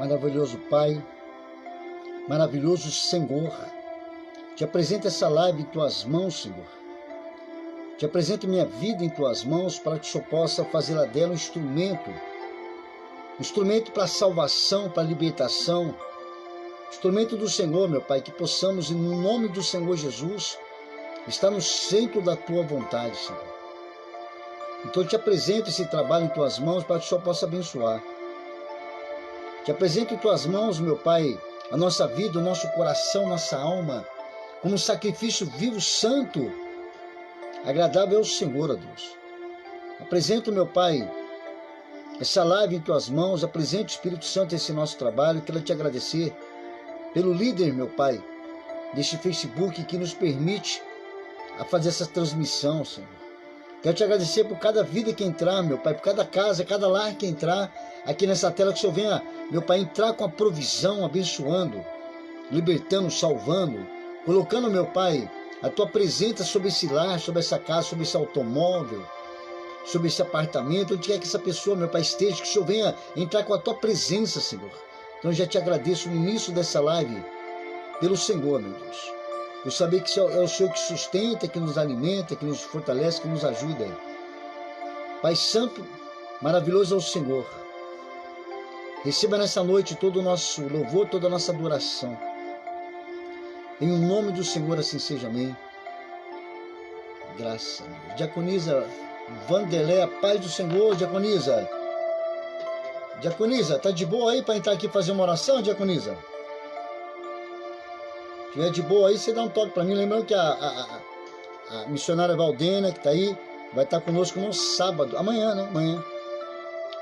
Maravilhoso Pai, maravilhoso Senhor, te apresento essa live em tuas mãos, Senhor. Te apresento minha vida em tuas mãos para que o Senhor possa fazê-la dela um instrumento para a salvação, para a libertação, instrumento do Senhor, meu Pai, que possamos, no nome do Senhor Jesus, estar no centro da tua vontade, Senhor. Então eu te apresento esse trabalho em tuas mãos para que o Senhor possa abençoar. Te apresento em tuas mãos, meu Pai, a nossa vida, o nosso coração, nossa alma, como um sacrifício vivo, santo, agradável ao Senhor, ó Deus. Apresento, meu Pai, essa live em tuas mãos, apresento o Espírito Santo esse nosso trabalho. Quero te agradecer pelo líder, meu Pai, deste Facebook que nos permite a fazer essa transmissão, Senhor. Quero te agradecer por cada vida que entrar, meu Pai, por cada casa, cada lar que entrar aqui nessa tela, que o Senhor venha, meu Pai, entrar com a provisão, abençoando, libertando, salvando, colocando, meu Pai, a tua presença sobre esse lar, sobre essa casa, sobre esse automóvel, sobre esse apartamento, onde quer que essa pessoa, meu Pai, esteja, que o Senhor venha entrar com a tua presença, Senhor. Então eu já te agradeço no início dessa live, pelo Senhor, meu Deus. Por saber que é o Senhor que sustenta, que nos alimenta, que nos fortalece, que nos ajuda. Pai Santo, maravilhoso é o Senhor. Receba nessa noite todo o nosso louvor, toda a nossa adoração. Em o nome do Senhor, assim seja, amém. Graças a Deus. Diaconisa Vanderlé, a paz do Senhor, Diaconisa. Diaconisa, tá de boa aí para entrar aqui fazer uma oração, Diaconisa? Se tiver de boa aí, você dá um toque para mim. Lembrando que a missionária Valdena, que está aí, vai estar conosco no sábado, amanhã, né? Amanhã.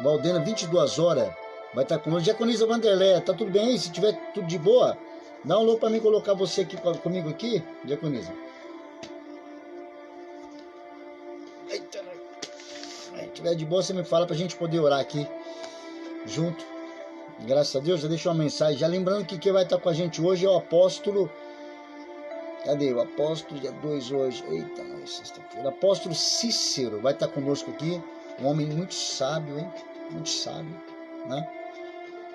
Valdena, 22 horas, vai estar conosco. Diaconisa Vanderlé, tá tudo bem aí? Se tiver tudo de boa, dá um alô para mim colocar você aqui comigo aqui, Diaconisa. Se tiver de boa, você me fala para a gente poder orar aqui junto. Graças a Deus, já deixou uma mensagem. Já lembrando que quem vai estar com a gente hoje é o apóstolo. Cadê? O apóstolo, dia 2 hoje. Eita, não é sexta-feira. Apóstolo Cícero vai estar conosco aqui. Um homem muito sábio, hein? Muito sábio, né?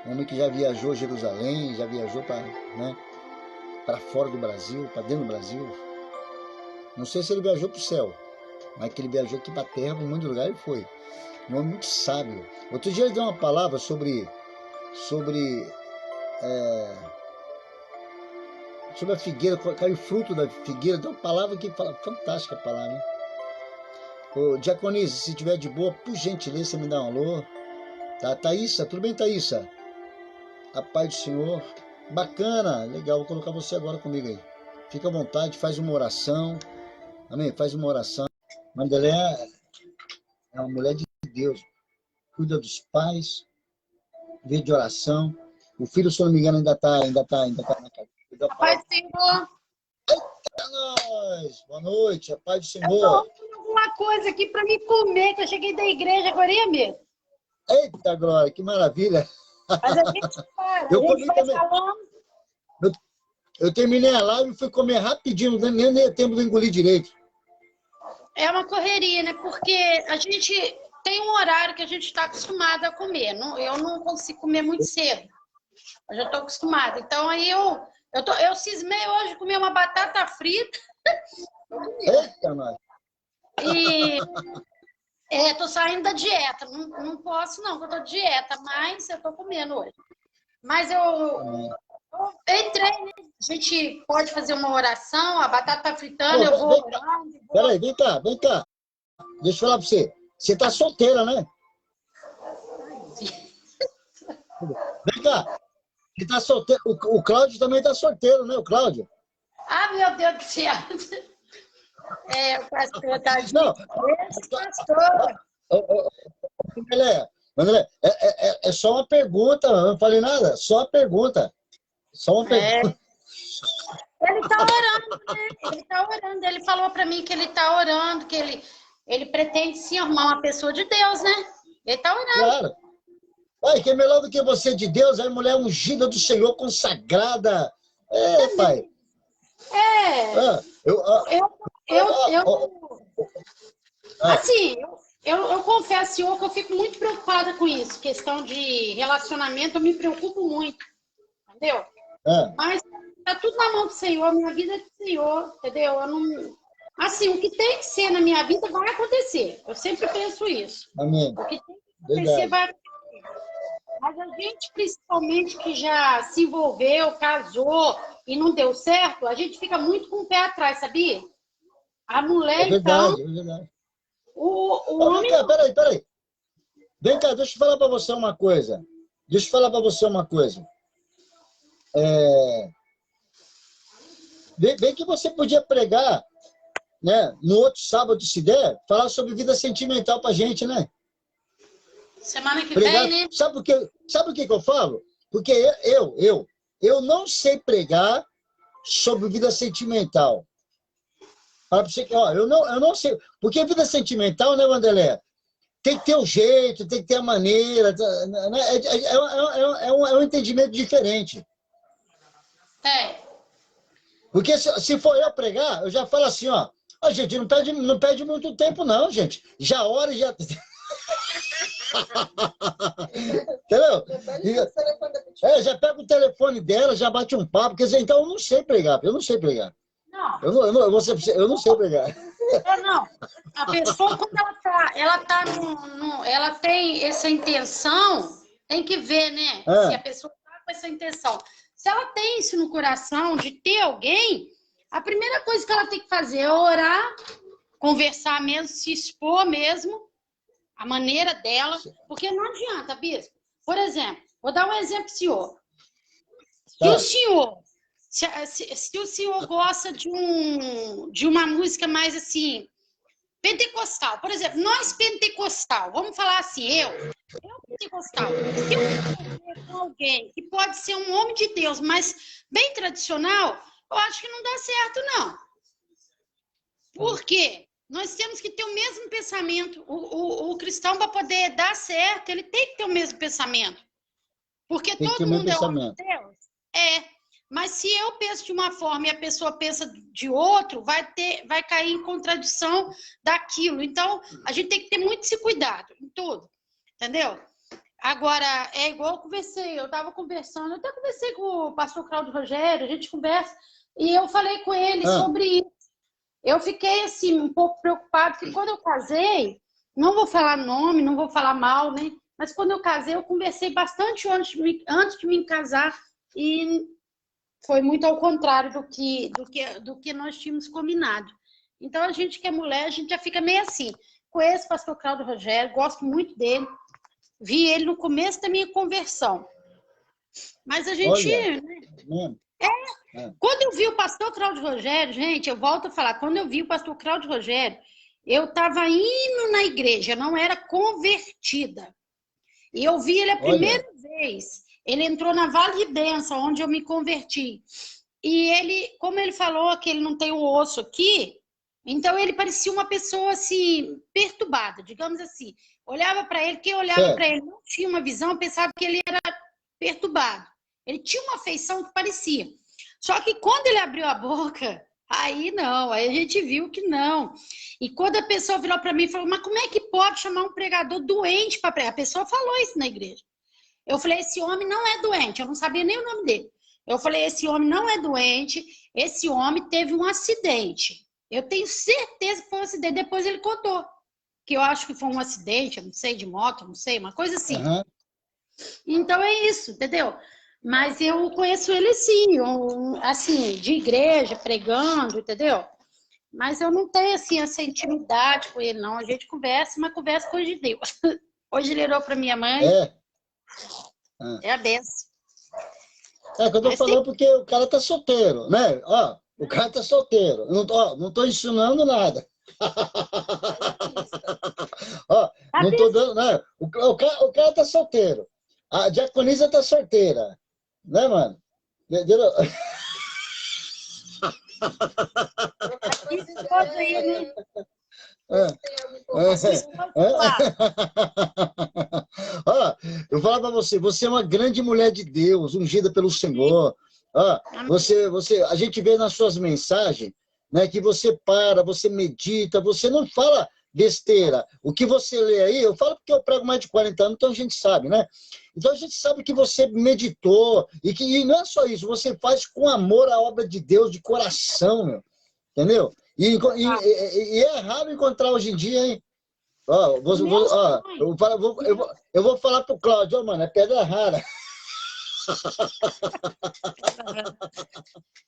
Um homem que já viajou a Jerusalém, já viajou para, né, para fora do Brasil, para dentro do Brasil. Não sei se ele viajou para o céu, mas que ele viajou aqui para a terra, para um monte de lugar ele foi. Um homem muito sábio. Outro dia ele deu uma palavra sobre a figueira, caiu o fruto da figueira. Deu uma palavra que fala, fantástica a palavra, hein? Ô, Diaconisa, se tiver de boa, por gentileza, você me dá um alô. Tá, Thaísa, tudo bem, Thaísa? A paz do Senhor. Bacana, legal, vou colocar você agora comigo aí. Fica à vontade, faz uma oração. Amém? Faz uma oração. Mandelé é uma mulher de Deus. Cuida dos pais, vê de oração. O filho, se eu não me engano, ainda tá na casa. A paz do Senhor. Eita, nós! Boa noite, a paz do Senhor. Eu tô arrumando alguma coisa aqui para me comer, que eu cheguei da igreja agora mesmo. Eita, Glória, que maravilha! Mas a gente faz, Eu comi vai também. falando. Eu terminei a live e fui comer rapidinho, nem deu tempo de engolir direito. É uma correria, né? Porque a gente tem um horário que a gente está acostumado a comer. Eu não consigo comer muito cedo. Eu já estou acostumada. Então aí eu cismei hoje de comer uma batata frita. Eita, nós! E tô saindo da dieta. Não posso não, porque eu tô de dieta, mas eu tô comendo hoje. Mas eu entrei, né? A gente pode fazer uma oração, a batata tá fritando, eu vou orando. Peraí, vem cá. Deixa eu falar pra você. Você tá solteira, né? Vem cá. Você tá solteiro. O Cláudio também tá solteiro, né? O Cláudio. Ah, meu Deus do céu. O pastor tá de pastor. André, é só uma pergunta, eu não falei nada, só uma pergunta. Só uma pergunta. Ele tá orando, né? Ele tá orando. Ele falou para mim que ele tá orando, que ele pretende sim arrumar uma pessoa de Deus, né? Ele tá orando. Claro. Pai, que é melhor do que você de Deus, é mulher ungida do Senhor, consagrada. Pai. Assim, eu confesso, senhor, que eu fico muito preocupada com isso. Questão de relacionamento, eu me preocupo muito, entendeu? Mas tá tudo na mão do Senhor, minha vida é do Senhor, entendeu? Eu não... Assim, o que tem que ser na minha vida vai acontecer. Eu sempre penso isso. Amém. O que tem que acontecer vai acontecer. Mas a gente, principalmente, que já se envolveu, casou e não deu certo, a gente fica muito com o pé atrás, sabia? A mulher, verdade, então... É verdade. O Vem homem... cá, peraí. Vem cá, deixa eu falar para você uma coisa. Bem que você podia pregar, né, no outro sábado, se der, falar sobre vida sentimental para gente, né? Semana que Pregar, vem, né? sabe o que eu falo? Porque eu não sei pregar sobre vida sentimental. Fala pra você que, ó, eu não sei. Porque vida sentimental, né, Wanderlé? Tem que ter o jeito, tem que ter a maneira. Né? É um entendimento diferente. Porque se for eu pregar, eu já falo assim, ó. A gente não perde muito tempo, não, gente. Já ora e já. Entendeu? Já pega o telefone dela, já bate um papo. Quer dizer, então eu não sei pregar. Não. Eu não sei pregar. Não. A pessoa, quando ela tem essa intenção, tem que ver, né? Se a pessoa está com essa intenção. Se ela tem isso no coração de ter alguém, a primeira coisa que ela tem que fazer é orar, conversar mesmo, se expor mesmo, a maneira dela, porque não adianta, bispo. Por exemplo, vou dar um exemplo, senhor. Se o senhor gosta de uma música mais assim, pentecostal, por exemplo, nós pentecostal, vamos falar assim, eu pentecostal, se eu viver com alguém que pode ser um homem de Deus, mas bem tradicional, eu acho que não dá certo, não. Por quê? Nós temos que ter o mesmo pensamento. O cristão, para poder dar certo, ele tem que ter o mesmo pensamento. Porque todo mundo é homem de Deus. Mas se eu penso de uma forma e a pessoa pensa de outro, vai cair em contradição daquilo. Então, a gente tem que ter muito esse cuidado em tudo. Entendeu? Agora, é igual eu estava conversando, eu até conversei com o pastor Cláudio Rogério, a gente conversa, e eu falei com ele sobre isso. Eu fiquei, assim, um pouco preocupada, porque quando eu casei, não vou falar nome, não vou falar mal, né? Mas quando eu casei, eu conversei bastante antes de me casar, e foi muito ao contrário do que nós tínhamos combinado. Então, a gente que é mulher, a gente já fica meio assim. Conheço o pastor Cláudio Rogério, gosto muito dele. Vi ele no começo da minha conversão. Mas a gente... Quando eu vi o pastor Cláudio Rogério, gente, eu volto a falar, quando eu vi o pastor Cláudio Rogério, eu estava indo na igreja, eu não era convertida. E eu vi ele a primeira vez. Ele entrou na Vale de Benção, onde eu me converti. E ele, como ele falou que ele não tem o osso aqui, então ele parecia uma pessoa assim, perturbada, digamos assim. Olhava para ele, quem olhava para ele não tinha uma visão, pensava que ele era perturbado. Ele tinha uma feição que parecia. Só que quando ele abriu a boca, aí não, aí a gente viu que não. E quando a pessoa virou para mim e falou, mas como é que pode chamar um pregador doente para pregar? A pessoa falou isso na igreja. Eu falei, esse homem não é doente, eu não sabia nem o nome dele. Eu falei, esse homem não é doente, esse homem teve um acidente. Eu tenho certeza que foi um acidente, depois ele contou. Que eu acho que foi um acidente, eu não sei, de moto, não sei, uma coisa assim. Então é isso, entendeu? Mas eu conheço ele sim, assim, de igreja, pregando, entendeu? Mas eu não tenho, assim, essa intimidade com ele, não. A gente conversa, mas conversa com de Deus. Hoje ele orou para minha mãe. É a benção. Que eu tô falando porque o cara tá solteiro, né? Ó, o cara tá solteiro. Não tô ensinando nada. Ó, não tô dando, né? O cara tá solteiro. A diaconisa tá solteira. Né, mano? Eu falo para você, você é uma grande mulher de Deus, ungida pelo Senhor. A gente vê nas suas mensagens, né, que você para, você medita, você não fala besteira. O que você lê aí, eu falo porque eu prego mais de 40 anos, então a gente sabe, né? Então a gente sabe que você meditou, e não é só isso, você faz com amor a obra de Deus, de coração, meu, entendeu? E é raro encontrar hoje em dia, hein? Ó, eu vou falar pro Cláudio, ó, mano, é pedra rara.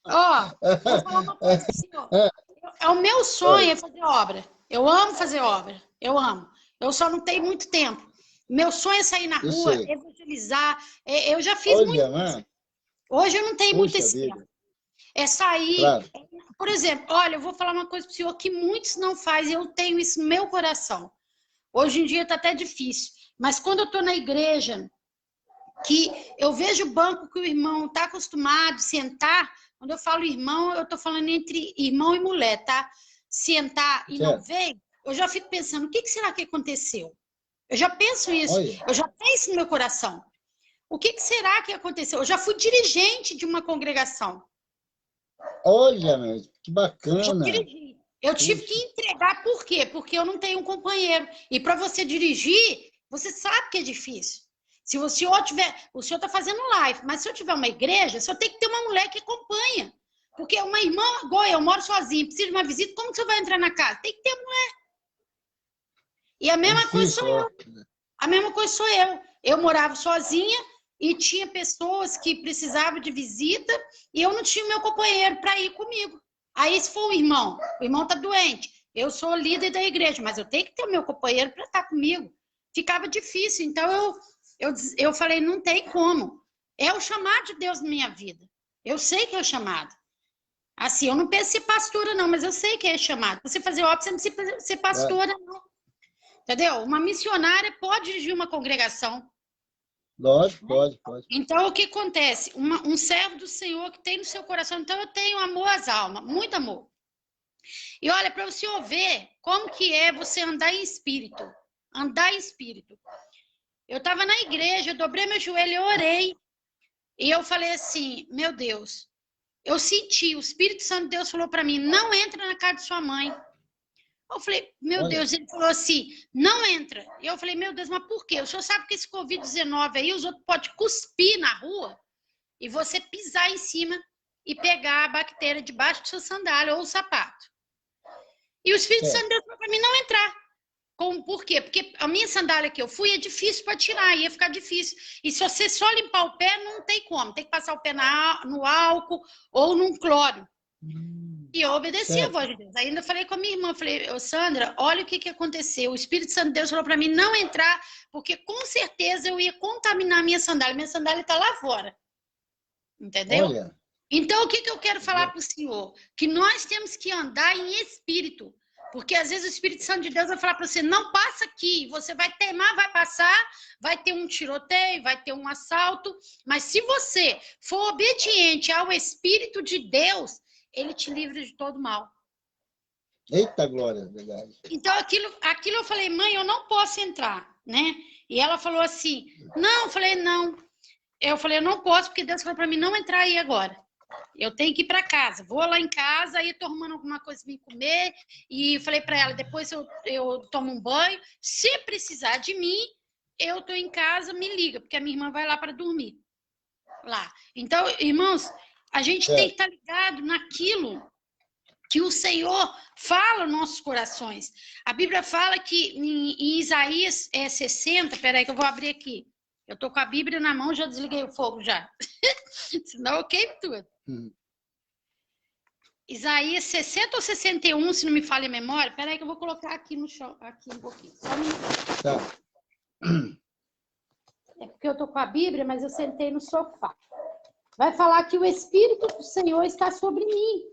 Ó, vou falar uma coisa assim, ó. É o meu sonho é fazer obra. Eu amo fazer obra. Eu amo. Eu só não tenho muito tempo. Meu sonho é sair na rua, evangelizar. Eu já fiz muito isso. Hoje eu não tenho muito esse tempo. É sair. Claro. Por exemplo, olha, eu vou falar uma coisa para o senhor que muitos não fazem. Eu tenho isso no meu coração. Hoje em dia está até difícil. Mas quando eu estou na igreja, que eu vejo o banco que o irmão está acostumado a sentar. Quando eu falo irmão, eu estou falando entre irmão e mulher, tá? Sentar e não veio, eu já fico pensando, o que será que aconteceu? Eu já penso isso, eu já penso no meu coração. O que será que aconteceu? Eu já fui dirigente de uma congregação. Olha, meu, que bacana. Eu tive que entregar, por quê? Porque eu não tenho um companheiro. E para você dirigir, você sabe que é difícil. Se o senhor está fazendo live, mas se eu tiver uma igreja, o senhor tem que ter uma mulher que acompanha. Porque uma irmã, igual eu moro sozinha, precisa de uma visita, como que você vai entrar na casa? Tem que ter mulher. E a mesma coisa sou eu. A mesma coisa sou eu. Eu morava sozinha e tinha pessoas que precisavam de visita e eu não tinha meu companheiro para ir comigo. Aí se for o irmão está doente, eu sou líder da igreja, mas eu tenho que ter o meu companheiro para estar comigo. Ficava difícil, então eu falei, não tem como. É o chamado de Deus na minha vida. Eu sei que é o chamado. Assim, eu não penso ser pastora, não, mas eu sei que é chamado. Você fazer obra, você não precisa ser pastora, não. Entendeu? Uma missionária pode dirigir uma congregação. Lógico, pode. Então, o que acontece? Um servo do Senhor que tem no seu coração. Então, eu tenho amor às almas, muito amor. E olha, para o senhor ver como que é você andar em espírito. Andar em espírito. Eu estava na igreja, eu dobrei meu joelho, eu orei. E eu falei assim, meu Deus, eu senti, o Espírito Santo de Deus falou para mim, não entra na casa de sua mãe. Eu falei, meu Deus, ele falou assim, não entra. E eu falei, meu Deus, mas por quê? O senhor sabe que esse Covid-19 aí, os outros podem cuspir na rua e você pisar em cima e pegar a bactéria debaixo do seu sandália ou o sapato. E o Espírito Santo de Deus falou para mim não entrar. Por quê? Porque a minha sandália que eu fui é difícil para tirar, ia ficar difícil. E se você só limpar o pé, não tem como. Tem que passar o pé no álcool ou num cloro. E eu obedeci a voz de Deus. Ainda falei com a minha irmã, falei, Sandra, olha o que aconteceu. O Espírito Santo de Deus falou para mim não entrar, porque com certeza eu ia contaminar a minha sandália. Minha sandália está lá fora. Entendeu? Olha. Então, o que eu quero falar para o senhor? Que nós temos que andar em espírito. Porque às vezes o Espírito Santo de Deus vai falar para você, não passa aqui, você vai teimar, vai passar, vai ter um tiroteio, vai ter um assalto, mas se você for obediente ao Espírito de Deus, ele te livra de todo mal. Eita glória, verdade. Então aquilo eu falei, mãe, eu não posso entrar, né? E ela falou assim, não, eu falei, não. Eu falei, eu não posso, porque Deus falou para mim não entrar aí agora. Eu tenho que ir para casa. Vou lá em casa, aí tô arrumando alguma coisa para me comer. E falei para ela, depois eu tomo um banho. Se precisar de mim, eu tô em casa, me liga, porque a minha irmã vai lá para dormir. Lá. Então, irmãos, a gente tem que estar ligado naquilo que o Senhor fala nos nossos corações. A Bíblia fala que em Isaías 60, peraí que eu vou abrir aqui. Eu tô com a Bíblia na mão, já desliguei o fogo já. Senão eu queimo tudo. Isaías 60 ou 61, se não me falha a memória. Peraí que eu vou colocar aqui no chão, aqui um pouquinho. Só um minuto. Tá. É porque eu tô com a Bíblia, mas eu sentei no sofá. Vai falar que o Espírito do Senhor está sobre mim.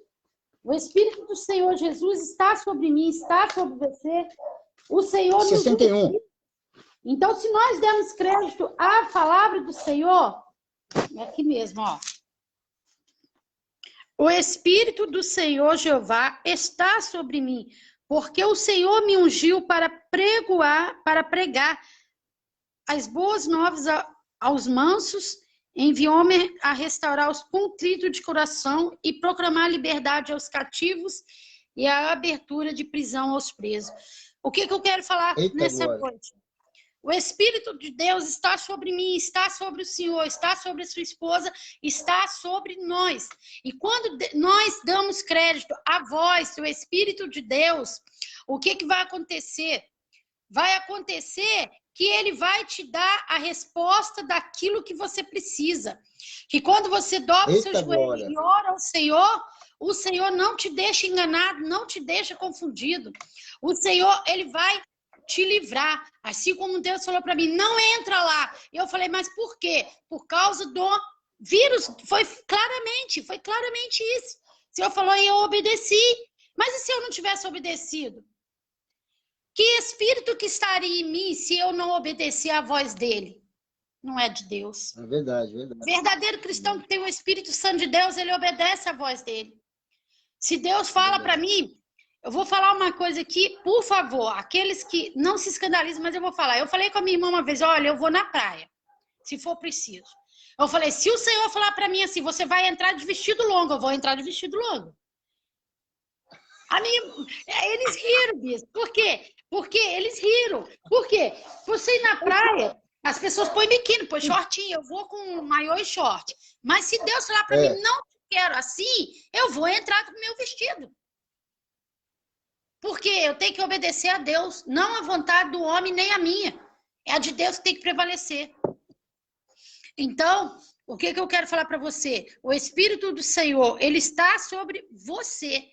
O Espírito do Senhor Jesus está sobre mim, está sobre você. O Senhor 61. Então, se nós dermos crédito à palavra do Senhor, é aqui mesmo, ó. O Espírito do Senhor Jeová está sobre mim, porque o Senhor me ungiu para pregar as boas novas aos mansos, enviou-me a restaurar os contritos de coração e proclamar a liberdade aos cativos e a abertura de prisão aos presos. O que eu quero falar Eita, nessa glória. noite? O Espírito de Deus está sobre mim, está sobre o Senhor, está sobre a sua esposa, está sobre nós. E quando nós damos crédito à voz do Espírito de Deus, o que vai acontecer? Vai acontecer que ele vai te dar a resposta daquilo que você precisa. Que quando você dobra o seu Eita, joelho glória. e ora ao o Senhor não te deixa enganado, não te deixa confundido. O Senhor, ele vai te livrar. Assim como Deus falou para mim, não entra lá. Eu falei, mas por quê? Por causa do vírus. Foi claramente isso. O Senhor falou e eu obedeci. Mas e se eu não tivesse obedecido? Que espírito que estaria em mim se eu não obedecer à voz dele? Não é de Deus. É verdade, verdade. O verdadeiro cristão que tem o Espírito Santo de Deus, ele obedece à voz dele. Se Deus fala para mim, eu vou falar uma coisa aqui, por favor, aqueles que não se escandalizam, mas eu vou falar. Eu falei com a minha irmã uma vez, olha, eu vou na praia, se for preciso. Eu falei, se o Senhor falar para mim assim, você vai entrar de vestido longo, eu vou entrar de vestido longo. Eles riram disso. Por quê? Porque eles riram. Por quê? Você ir na praia, as pessoas põem biquíni, põem shortinho, eu vou com maiô e short. Mas se Deus falar para mim, não quero assim, eu vou entrar com o meu vestido. Porque eu tenho que obedecer a Deus, não a vontade do homem nem a minha. É a de Deus que tem que prevalecer. Então, o que eu quero falar para você? O Espírito do Senhor, ele está sobre você.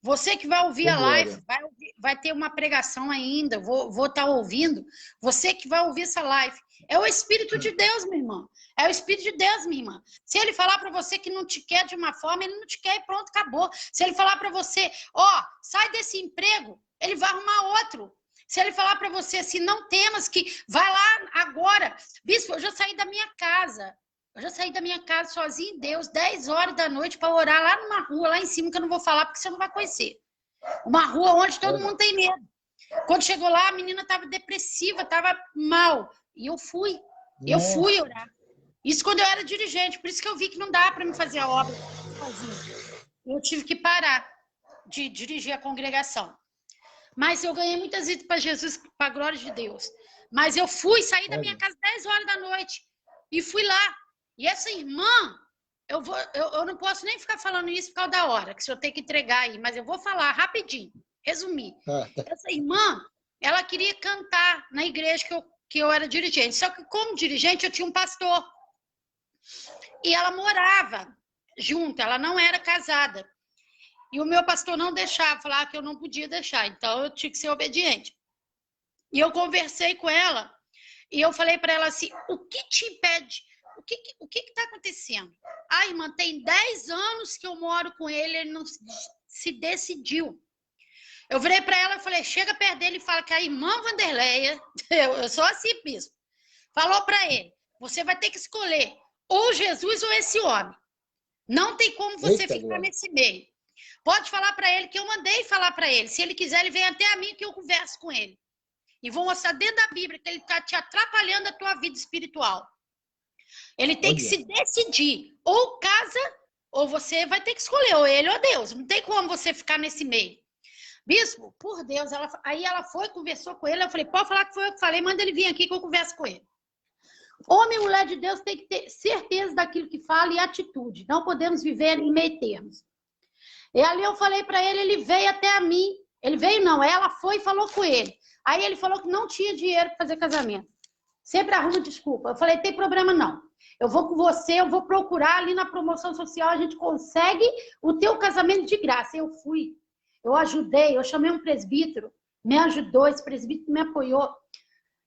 Você que vai ouvir a live, vai ter uma pregação ainda, vou estar ouvindo. Você que vai ouvir essa live. É o Espírito de Deus, minha irmã. É o Espírito de Deus, minha irmã. Se ele falar para você que não te quer de uma forma, ele não te quer e pronto, acabou. Se ele falar para você, sai desse emprego, ele vai arrumar outro. Se ele falar para você assim, não temas que vai lá agora. Bispo, eu já saí da minha casa. Eu já saí da minha casa sozinha em Deus, 10 horas da noite, para orar lá numa rua, lá em cima, que eu não vou falar, porque você não vai conhecer. Uma rua onde todo mundo tem medo. Quando chegou lá, a menina estava depressiva, estava mal. E eu fui orar. Isso quando eu era dirigente, por isso que eu vi que não dá para me fazer a obra sozinha. Eu tive que parar de dirigir a congregação. Mas eu ganhei muitas vidas para Jesus, para a glória de Deus. Mas eu saí da minha casa 10 horas da noite e fui lá. E essa irmã, eu não posso nem ficar falando isso por causa da hora, que o senhor tem que entregar aí, mas eu vou falar rapidinho, resumir. Essa irmã, ela queria cantar na igreja que eu era dirigente, só que como dirigente eu tinha um pastor. E ela morava junto, ela não era casada. E o meu pastor não deixava, falava que eu não podia deixar, então eu tinha que ser obediente. E eu conversei com ela, e eu falei para ela assim, o que te impede? O que está acontecendo? A irmã, tem 10 anos que eu moro com ele, ele não se decidiu. Eu virei para ela e falei, chega perto dele e fala que a irmã Vanderleia, eu sou assim mesmo, falou para ele, você vai ter que escolher ou Jesus ou esse homem. Não tem como você ficar nesse meio. Pode falar para ele que eu mandei falar para ele. Se ele quiser, ele vem até a mim que eu converso com ele. E vou mostrar dentro da Bíblia que ele está te atrapalhando a tua vida espiritual. Ele tem que se decidir. Ou casa, ou você vai ter que escolher, ou ele ou Deus. Não tem como você ficar nesse meio. Bispo, por Deus, aí ela foi, conversou com ele. Eu falei, pode falar que foi eu que falei, manda ele vir aqui que eu converso com ele. Homem e mulher de Deus tem que ter certeza daquilo que fala e atitude. Não podemos viver em meio termos. E ali eu falei para ele, ele veio até a mim. Ele veio não, ela foi e falou com ele. Aí ele falou que não tinha dinheiro para fazer casamento. Sempre arruma desculpa. Eu falei, tem problema não. Eu vou com você, eu vou procurar ali na promoção social, a gente consegue o teu casamento de graça. Eu fui, eu ajudei, eu chamei um presbítero, me ajudou, esse presbítero me apoiou.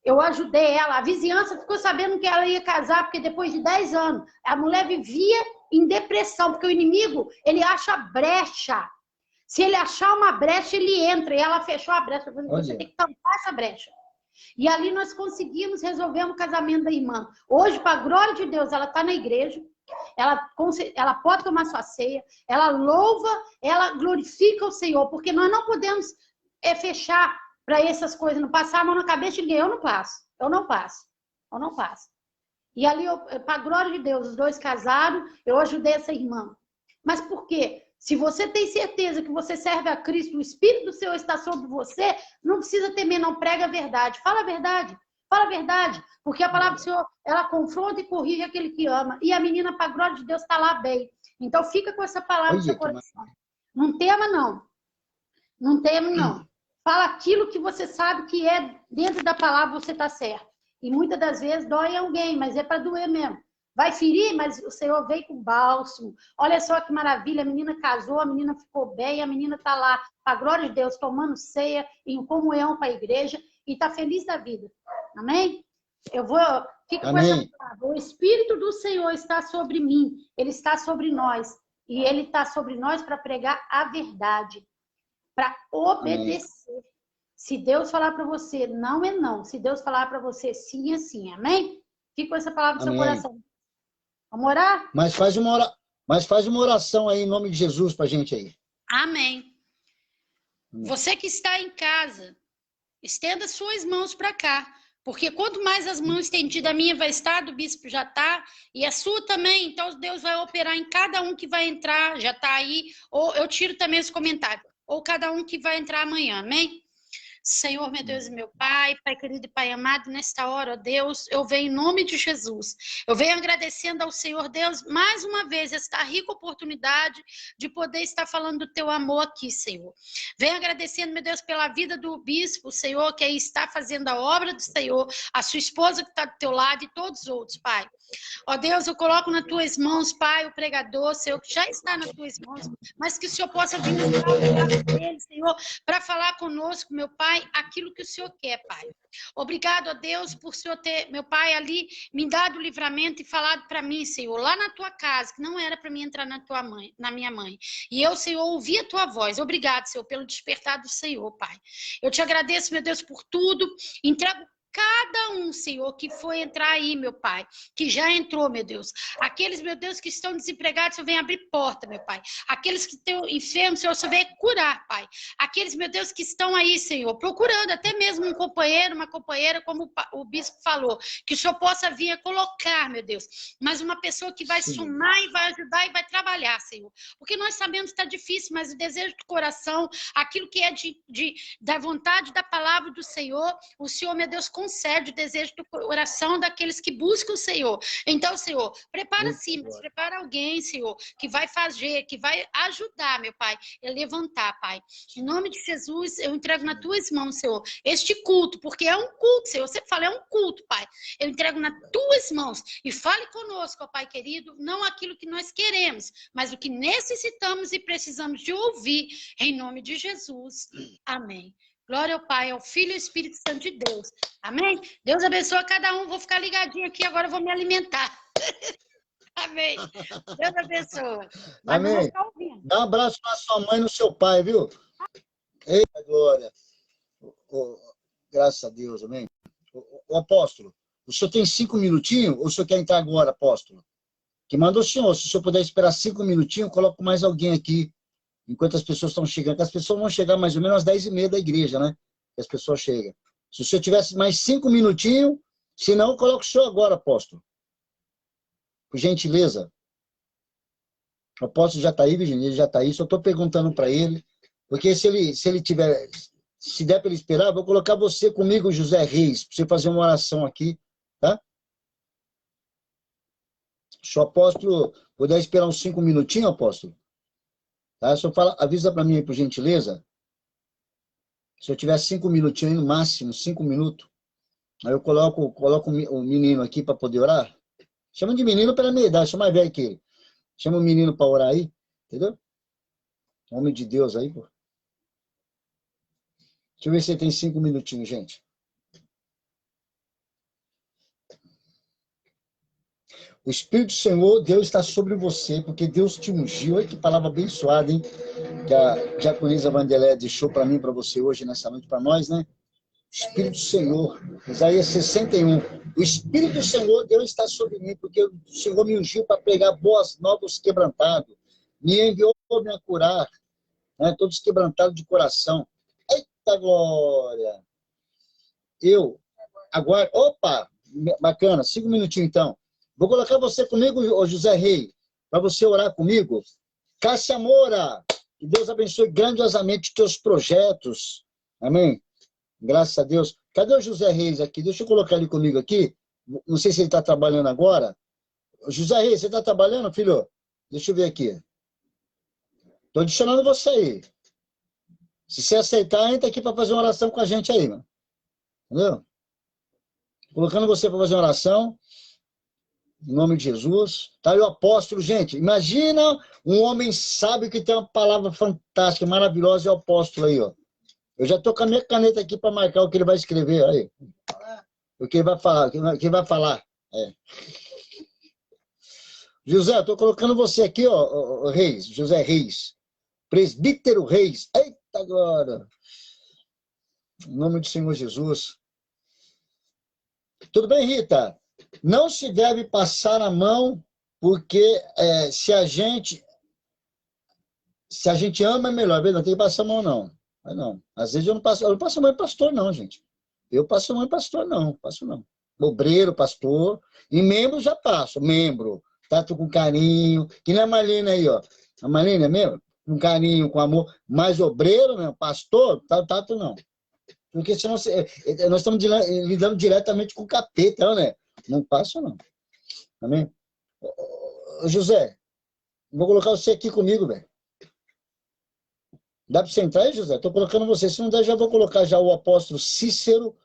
Eu ajudei ela, a vizinhança ficou sabendo que ela ia casar, porque depois de 10 anos, a mulher vivia em depressão, porque o inimigo, ele acha brecha. Se ele achar uma brecha, ele entra, e ela fechou a brecha. Você tem que tampar essa brecha. E ali nós conseguimos resolver o casamento da irmã. Hoje, para a glória de Deus, ela está na igreja, ela pode tomar sua ceia, ela louva, ela glorifica o Senhor, porque nós não podemos fechar para essas coisas, não passar a mão na cabeça de ninguém. Eu não passo. E ali, para a glória de Deus, os dois casaram, eu ajudei essa irmã. Mas por quê? Se você tem certeza que você serve a Cristo, o Espírito do Senhor está sobre você, não precisa temer, não, prega a verdade. Fala a verdade. Fala a verdade. Porque a palavra do Senhor, ela confronta e corrige aquele que ama. E a menina, para a glória de Deus, está lá bem. Então, fica com essa palavra no seu coração. Não tema, não. Não tema, não. Fala aquilo que você sabe que é dentro da palavra, você está certo. E muitas das vezes dói em alguém, mas é para doer mesmo. Vai ferir, mas o Senhor veio com bálsamo. Olha só que maravilha, a menina casou, a menina ficou bem, a menina está lá, para a glória de Deus, tomando ceia, em comunhão para a igreja, e está feliz da vida. Amém? Fica com essa palavra. O Espírito do Senhor está sobre mim, Ele está sobre nós. E Ele está sobre nós para pregar a verdade, para obedecer. Amém. Se Deus falar para você não é não, se Deus falar para você sim é sim. Amém? Fica com essa palavra no seu coração. Vamos orar? Mas faz uma oração aí em nome de Jesus pra gente aí. Amém. Você que está em casa, estenda suas mãos para cá. Porque quanto mais as mãos estendidas, a minha vai estar, do bispo já está, e a sua também. Então Deus vai operar em cada um que vai entrar, já está aí. Ou eu tiro também esse comentário. Ou cada um que vai entrar amanhã, amém? Senhor, meu Deus e meu Pai, Pai querido e Pai amado, nesta hora, ó Deus, eu venho em nome de Jesus. Eu venho agradecendo ao Senhor Deus, mais uma vez, esta rica oportunidade de poder estar falando do teu amor aqui, Senhor. Venho agradecendo, meu Deus, pela vida do bispo, Senhor, que aí está fazendo a obra do Senhor, a sua esposa que está do teu lado e todos os outros, Pai. Ó Deus, eu coloco nas tuas mãos, Pai, o pregador, Senhor, que já está nas tuas mãos, mas que o Senhor possa vir dele, Senhor, para falar conosco, meu Pai, aquilo que o Senhor quer, Pai. Obrigado a Deus por o Senhor ter, meu Pai, ali me dado o livramento e falado para mim, Senhor, lá na tua casa, que não era para mim entrar na minha mãe. E eu, Senhor, ouvi a tua voz. Obrigado, Senhor, pelo despertar do Senhor, Pai. Eu te agradeço, meu Deus, por tudo. Entrego cada um, Senhor, que foi entrar aí, meu Pai, que já entrou, meu Deus. Aqueles, meu Deus, que estão desempregados, Senhor, vem abrir porta, meu Pai. Aqueles que estão enfermos, Senhor, Senhor, vem curar, Pai. Aqueles, meu Deus, que estão aí, Senhor, procurando até mesmo um companheiro, uma companheira, como o bispo falou, que o Senhor possa vir a colocar, meu Deus, mas uma pessoa que vai somar e vai ajudar e vai trabalhar, Senhor. Porque nós sabemos que está difícil, mas o desejo do coração, aquilo que é da vontade da palavra do Senhor, o Senhor, meu Deus, concede o desejo do coração daqueles que buscam o Senhor. Então, Senhor, prepara sim, mas prepara alguém, Senhor, que vai fazer, que vai ajudar, meu Pai, a levantar, Pai. Em nome de Jesus, eu entrego nas tuas mãos, Senhor, este culto, porque é um culto, Senhor. Você fala, é um culto, Pai. Eu entrego nas tuas mãos e fale conosco, ó Pai querido, não aquilo que nós queremos, mas o que necessitamos e precisamos de ouvir, em nome de Jesus. Amém. Glória ao Pai, ao Filho e ao Espírito Santo de Deus. Amém? Deus abençoe cada um. Vou ficar ligadinho aqui, agora eu vou me alimentar. Amém. Deus abençoe. Mas amém. Não vou ficar ouvindo. Dá um abraço na sua mãe e no seu pai, viu? Eita, glória. Graças a Deus, amém. O apóstolo, o senhor tem 5 minutinhos ou o senhor quer entrar agora, apóstolo? Que manda o senhor. Se o senhor puder esperar 5 minutinhos, coloco mais alguém aqui. Enquanto as pessoas estão chegando, as pessoas vão chegar mais ou menos às 10h30 da igreja, né? Que as pessoas chegam. Se o senhor tivesse mais 5 minutinhos, se não, coloca o senhor agora, apóstolo. Por gentileza. O apóstolo já está aí, Virginia, ele já está aí. Só estou perguntando para ele, porque se ele tiver, se der para ele esperar, vou colocar você comigo, José Reis, para você fazer uma oração aqui, tá? Se o apóstolo puder esperar uns 5 minutinhos, apóstolo. Tá? Só avisa para mim aí, por gentileza. Se eu tiver 5 minutinhos aí, no máximo, 5 minutos, aí eu coloco o menino aqui para poder orar. Chama de menino pela minha idade, sou mais velho que ele. Chama o menino para orar aí, entendeu? Homem de Deus aí, pô. Deixa eu ver se ele tem 5 minutinhos, gente. O Espírito do Senhor, Deus está sobre você, porque Deus te ungiu. Olha que palavra abençoada, hein? Que a diaconisa Vandelé deixou para mim, para você hoje, nessa noite, para nós, né? Espírito do Senhor, Isaías 61. O Espírito do Senhor, Deus está sobre mim, porque o Senhor me ungiu para pregar boas novas quebrantados. Me enviou-me a curar, né? Todos quebrantados de coração. Eita glória! Eu, agora, opa, bacana, 5 minutinhos então. Vou colocar você comigo, José Rei, para você orar comigo. Cássia Moura, que Deus abençoe grandiosamente teus projetos. Amém? Graças a Deus. Cadê o José Reis aqui? Deixa eu colocar ele comigo aqui. Não sei se ele está trabalhando agora. José Reis, você está trabalhando, filho? Deixa eu ver aqui. Estou adicionando você aí. Se você aceitar, entra aqui para fazer uma oração com a gente aí, mano. Entendeu? Colocando você para fazer uma oração. Em nome de Jesus. Tá aí o apóstolo, gente. Imagina um homem sábio que tem uma palavra fantástica, maravilhosa, é o apóstolo aí, ó. Eu já tô com a minha caneta aqui para marcar o que ele vai escrever aí. O que ele vai falar, o que ele vai falar. É. José, eu tô colocando você aqui, ó, Reis, José Reis. Presbítero Reis. Eita agora. Em nome do Senhor Jesus. Tudo bem, Rita? Não se deve passar a mão, porque se a gente ama, é melhor. Não tem que passar a mão, não. Mas não. Às vezes eu não passo a mão em pastor, não, gente. Eu passo a mão em pastor, não. Passo não. Obreiro, pastor. E membro já passo. Membro. Trato com carinho. Que nem a Marlene aí, ó. A Marlene é membro? Com carinho, com amor. Mas obreiro, meu, pastor, trato não. Porque senão nós estamos lidando diretamente com o capeta, né? Não passo, não. Amém? Ô, José, vou colocar você aqui comigo, velho. Dá para você entrar aí, José? Estou colocando você. Se não der, já vou colocar já o apóstolo Cícero,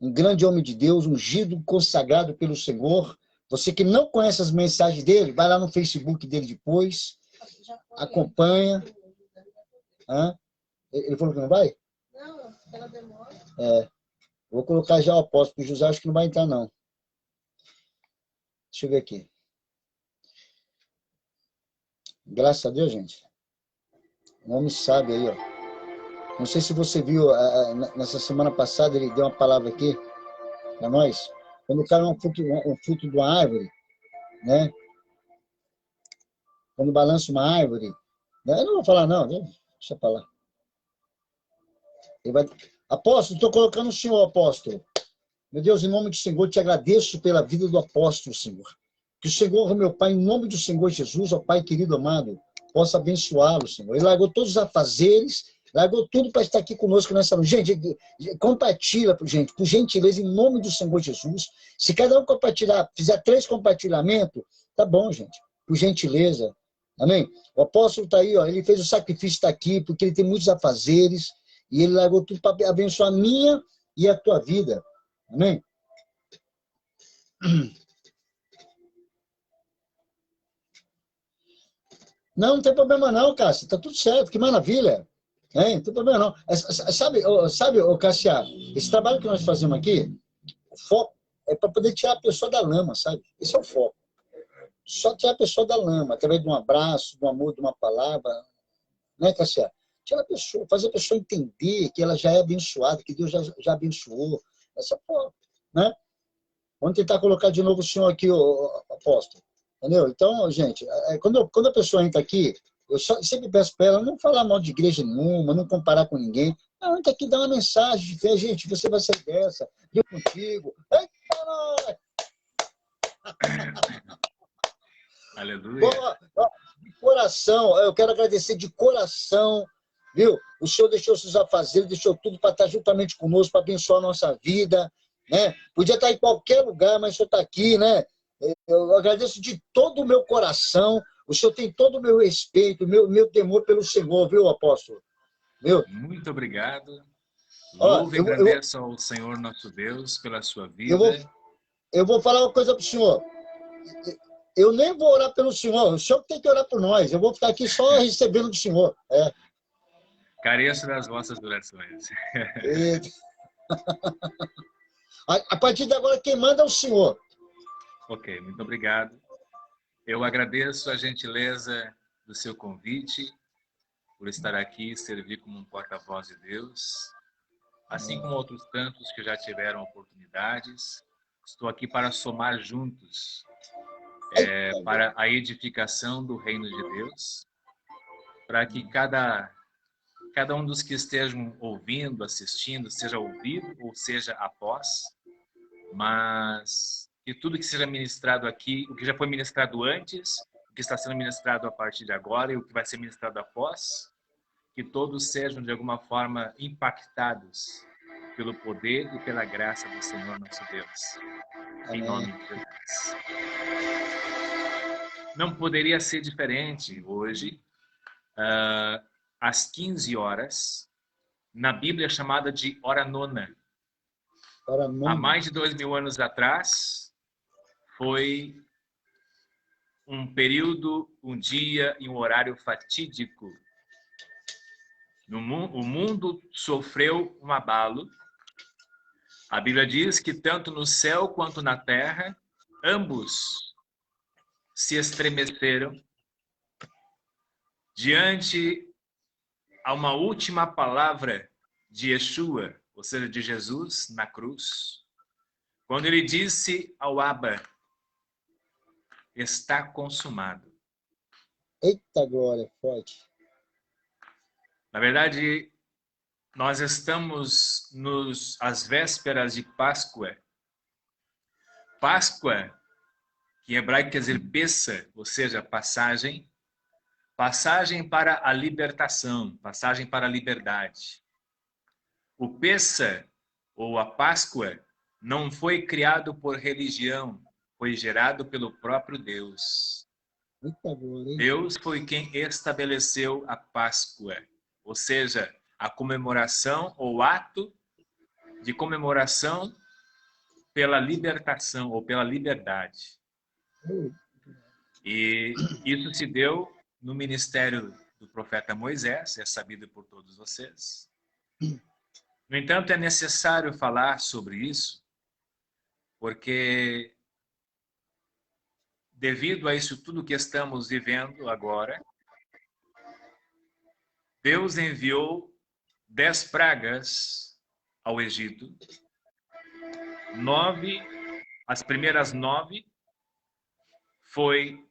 um grande homem de Deus, ungido, consagrado pelo Senhor. Você que não conhece as mensagens dele, vai lá no Facebook dele depois, acompanha. Hã? Ele falou que não vai? Não, ela demora. Vou colocar já o apóstolo, porque o José acho que não vai entrar, não. Deixa eu ver aqui. Graças a Deus, gente. O homem sabe aí, ó. Não sei se você viu, nessa semana passada ele deu uma palavra aqui para nós. Quando cai um fruto de uma árvore, né? Quando balança uma árvore, né? Eu não vou falar não, né? Deixa eu falar. Ele vai... Apóstolo, estou colocando o senhor, apóstolo. Meu Deus, em nome do Senhor, te agradeço pela vida do apóstolo, Senhor. Que o Senhor, meu Pai, em nome do Senhor Jesus, ó Pai querido amado, possa abençoá-lo, Senhor. Ele largou todos os afazeres, largou tudo para estar aqui conosco nessa noite. Gente, compartilha, gente, por gentileza, em nome do Senhor Jesus. Se cada um compartilhar, fizer 3 compartilhamentos, tá bom, gente, por gentileza. Amém? O apóstolo está aí, ó, ele fez o sacrifício, está aqui, porque ele tem muitos afazeres, e ele largou tudo para abençoar a minha e a tua vida. Amém? Não, não tem problema não, Cássia. Está tudo certo, que maravilha. Não tem problema não. Sabe, Cássia, esse trabalho que nós fazemos aqui, o foco é para poder tirar a pessoa da lama, sabe? Esse é o foco. Só tirar a pessoa da lama, através de um abraço, de um amor, de uma palavra. Né, Cássia? Tirar a pessoa, fazer a pessoa entender que ela já é abençoada, que Deus já abençoou. Essa forma, né? Vamos tentar colocar de novo o senhor aqui, o apóstolo. Entendeu? Então, gente, quando a pessoa entra aqui, eu sempre peço para ela não falar mal de igreja nenhuma, não comparar com ninguém. Não, entra aqui, dá uma mensagem de fé, gente, você vai sair dessa, Deus contigo. Eita, Aleluia. Bom, de coração, eu quero agradecer de coração, viu? O senhor deixou seus afazeres, deixou tudo para estar juntamente conosco, para abençoar a nossa vida, né? Podia estar em qualquer lugar, mas o senhor está aqui, né? Eu agradeço de todo o meu coração. O senhor tem todo o meu respeito, meu temor pelo Senhor, viu, apóstolo? Viu? Muito obrigado. Louve e agradeço ao Senhor nosso Deus pela sua vida. Eu vou falar uma coisa para o senhor. Eu nem vou orar pelo senhor. O senhor tem que orar por nós. Eu vou ficar aqui só recebendo do senhor. Careço das vossas orações. A partir de agora, quem manda é o senhor. Ok, muito obrigado. Eu agradeço a gentileza do seu convite, por estar aqui e servir como um porta-voz de Deus. Assim como outros tantos que já tiveram oportunidades, estou aqui para somar juntos para a edificação do reino de Deus, para que cada um dos que estejam ouvindo, assistindo, seja ouvido ou seja após, mas que tudo que seja ministrado aqui, o que já foi ministrado antes, o que está sendo ministrado a partir de agora e o que vai ser ministrado após, que todos sejam de alguma forma impactados pelo poder e pela graça do Senhor nosso Deus. Em nome de Jesus. Não poderia ser diferente hoje, às 15 horas, na Bíblia chamada de hora nona. Há mais de 2000 anos atrás, foi um período, um dia e um horário fatídico. O mundo sofreu um abalo. A Bíblia diz que tanto no céu quanto na terra, ambos se estremeceram diante a uma última palavra de Yeshua, ou seja, de Jesus na cruz, quando ele disse ao Abba: está consumado. Eita glória, forte. Na verdade, nós estamos às vésperas de Páscoa. Páscoa, que em hebraico quer dizer Pessa, ou seja, passagem. Passagem para a libertação, passagem para a liberdade. O Pessa, ou a Páscoa, não foi criado por religião, foi gerado pelo próprio Deus. Deus foi quem estabeleceu a Páscoa, ou seja, a comemoração ou ato de comemoração pela libertação ou pela liberdade. E isso se deu no ministério do profeta Moisés, é sabido por todos vocês. No entanto, é necessário falar sobre isso, porque devido a isso tudo que estamos vivendo agora, Deus enviou 10 pragas ao Egito. As primeiras 9 foi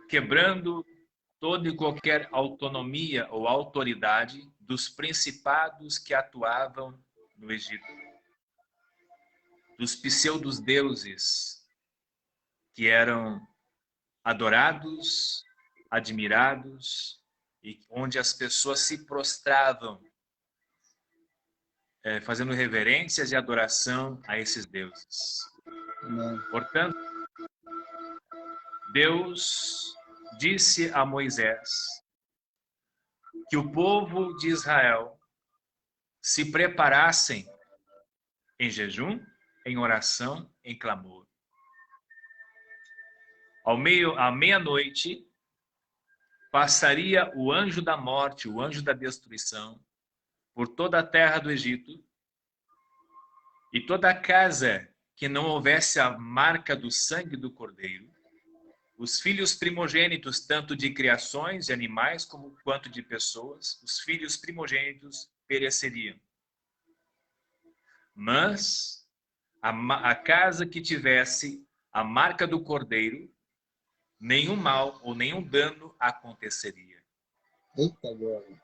quebrando toda e qualquer autonomia ou autoridade dos principados que atuavam no Egito, dos pseudos deuses que eram adorados, admirados, e onde as pessoas se prostravam, fazendo reverências e adoração a esses deuses. Amém. Portanto, Deus disse a Moisés que o povo de Israel se preparassem em jejum, em oração, em clamor. À meia-noite, passaria o anjo da morte, o anjo da destruição, por toda a terra do Egito, e toda a casa que não houvesse a marca do sangue do cordeiro, os filhos primogênitos, tanto de criações, de animais, quanto de pessoas, os filhos primogênitos pereceriam. Mas a casa que tivesse a marca do cordeiro, nenhum mal ou nenhum dano aconteceria. Eita glória.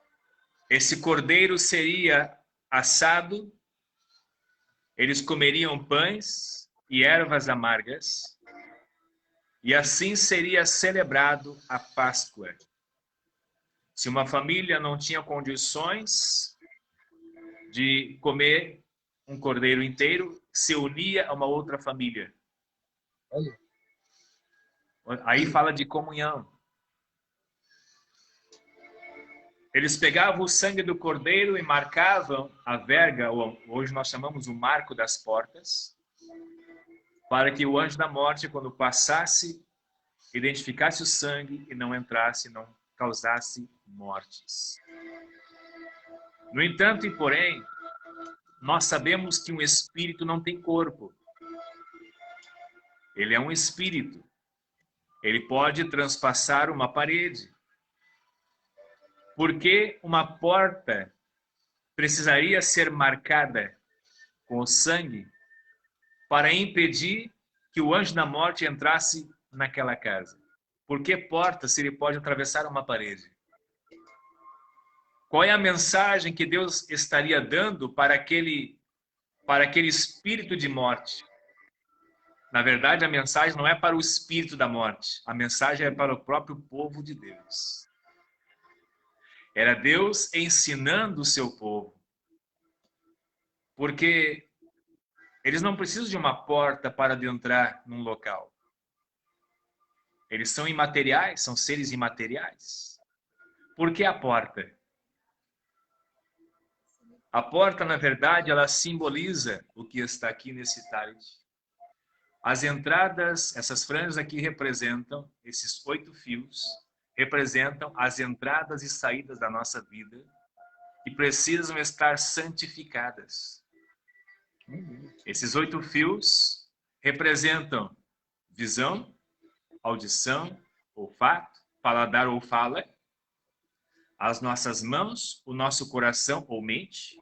Esse cordeiro seria assado, eles comeriam pães e ervas amargas, e assim seria celebrado a Páscoa. Se uma família não tinha condições de comer um cordeiro inteiro, se unia a uma outra família. Olha. Aí fala de comunhão. Eles pegavam o sangue do cordeiro e marcavam a verga, ou hoje nós chamamos o marco das portas, para que o anjo da morte, quando passasse, identificasse o sangue e não entrasse, não causasse mortes. No entanto e porém, nós sabemos que um espírito não tem corpo. Ele é um espírito. Ele pode transpassar uma parede. Por que uma porta precisaria ser marcada com o sangue para impedir que o anjo da morte entrasse naquela casa? Por que porta se ele pode atravessar uma parede? Qual é a mensagem que Deus estaria dando para aquele espírito de morte? Na verdade, a mensagem não é para o espírito da morte. A mensagem é para o próprio povo de Deus. Era Deus ensinando o seu povo. Porque eles não precisam de uma porta para adentrar num local. Eles são imateriais, são seres imateriais. Por que a porta? A porta, na verdade, ela simboliza o que está aqui nesse talite. As entradas, essas franjas aqui representam, esses 8 fios, representam as entradas e saídas da nossa vida que precisam estar santificadas. Esses 8 fios representam visão, audição, olfato, paladar ou fala, as nossas mãos, o nosso coração ou mente,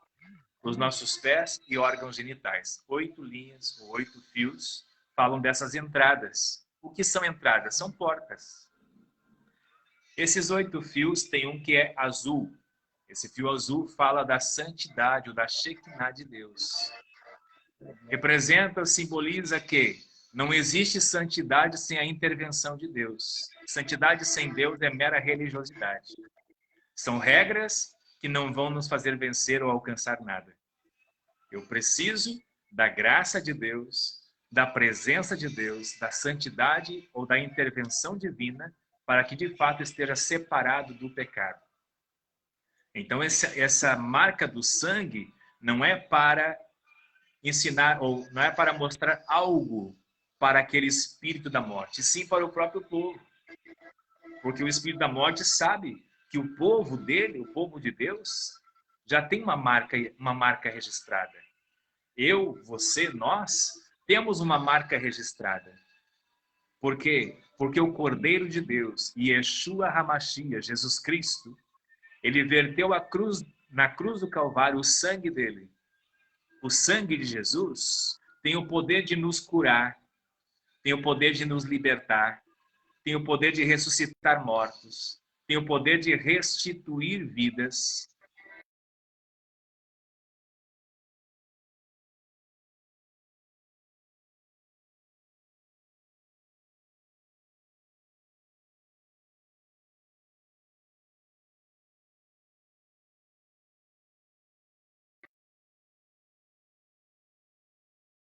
os nossos pés e órgãos genitais. 8 linhas ou 8 fios falam dessas entradas. O que são entradas? São portas. Esses 8 fios tem um que é azul. Esse fio azul fala da santidade ou da Shekinah de Deus. Representa, simboliza que não existe santidade sem a intervenção de Deus. Santidade sem Deus é mera religiosidade. São regras que não vão nos fazer vencer ou alcançar nada. Eu preciso da graça de Deus, da presença de Deus, da santidade ou da intervenção divina para que de fato esteja separado do pecado. Então essa marca do sangue não é para ensinar ou não é para mostrar algo para aquele espírito da morte, sim para o próprio povo. Porque o espírito da morte sabe que o povo dele, o povo de Deus, já tem uma marca registrada. Eu, você, nós, temos uma marca registrada. Por quê? Porque o Cordeiro de Deus, Yeshua HaMashiach, Jesus Cristo, ele verteu na cruz do Calvário o sangue dele. O sangue de Jesus tem o poder de nos curar, tem o poder de nos libertar, tem o poder de ressuscitar mortos, tem o poder de restituir vidas.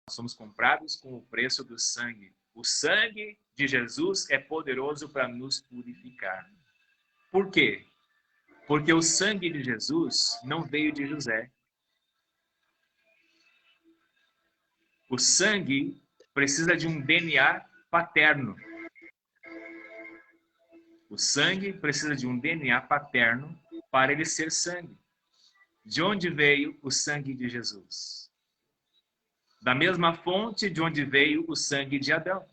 Nós somos comprados com o preço do sangue. O sangue de Jesus é poderoso para nos purificar. Por quê? Porque o sangue de Jesus não veio de José. O sangue precisa de um DNA paterno. O sangue precisa de um DNA paterno para ele ser sangue. De onde veio o sangue de Jesus? Da mesma fonte de onde veio o sangue de Adão.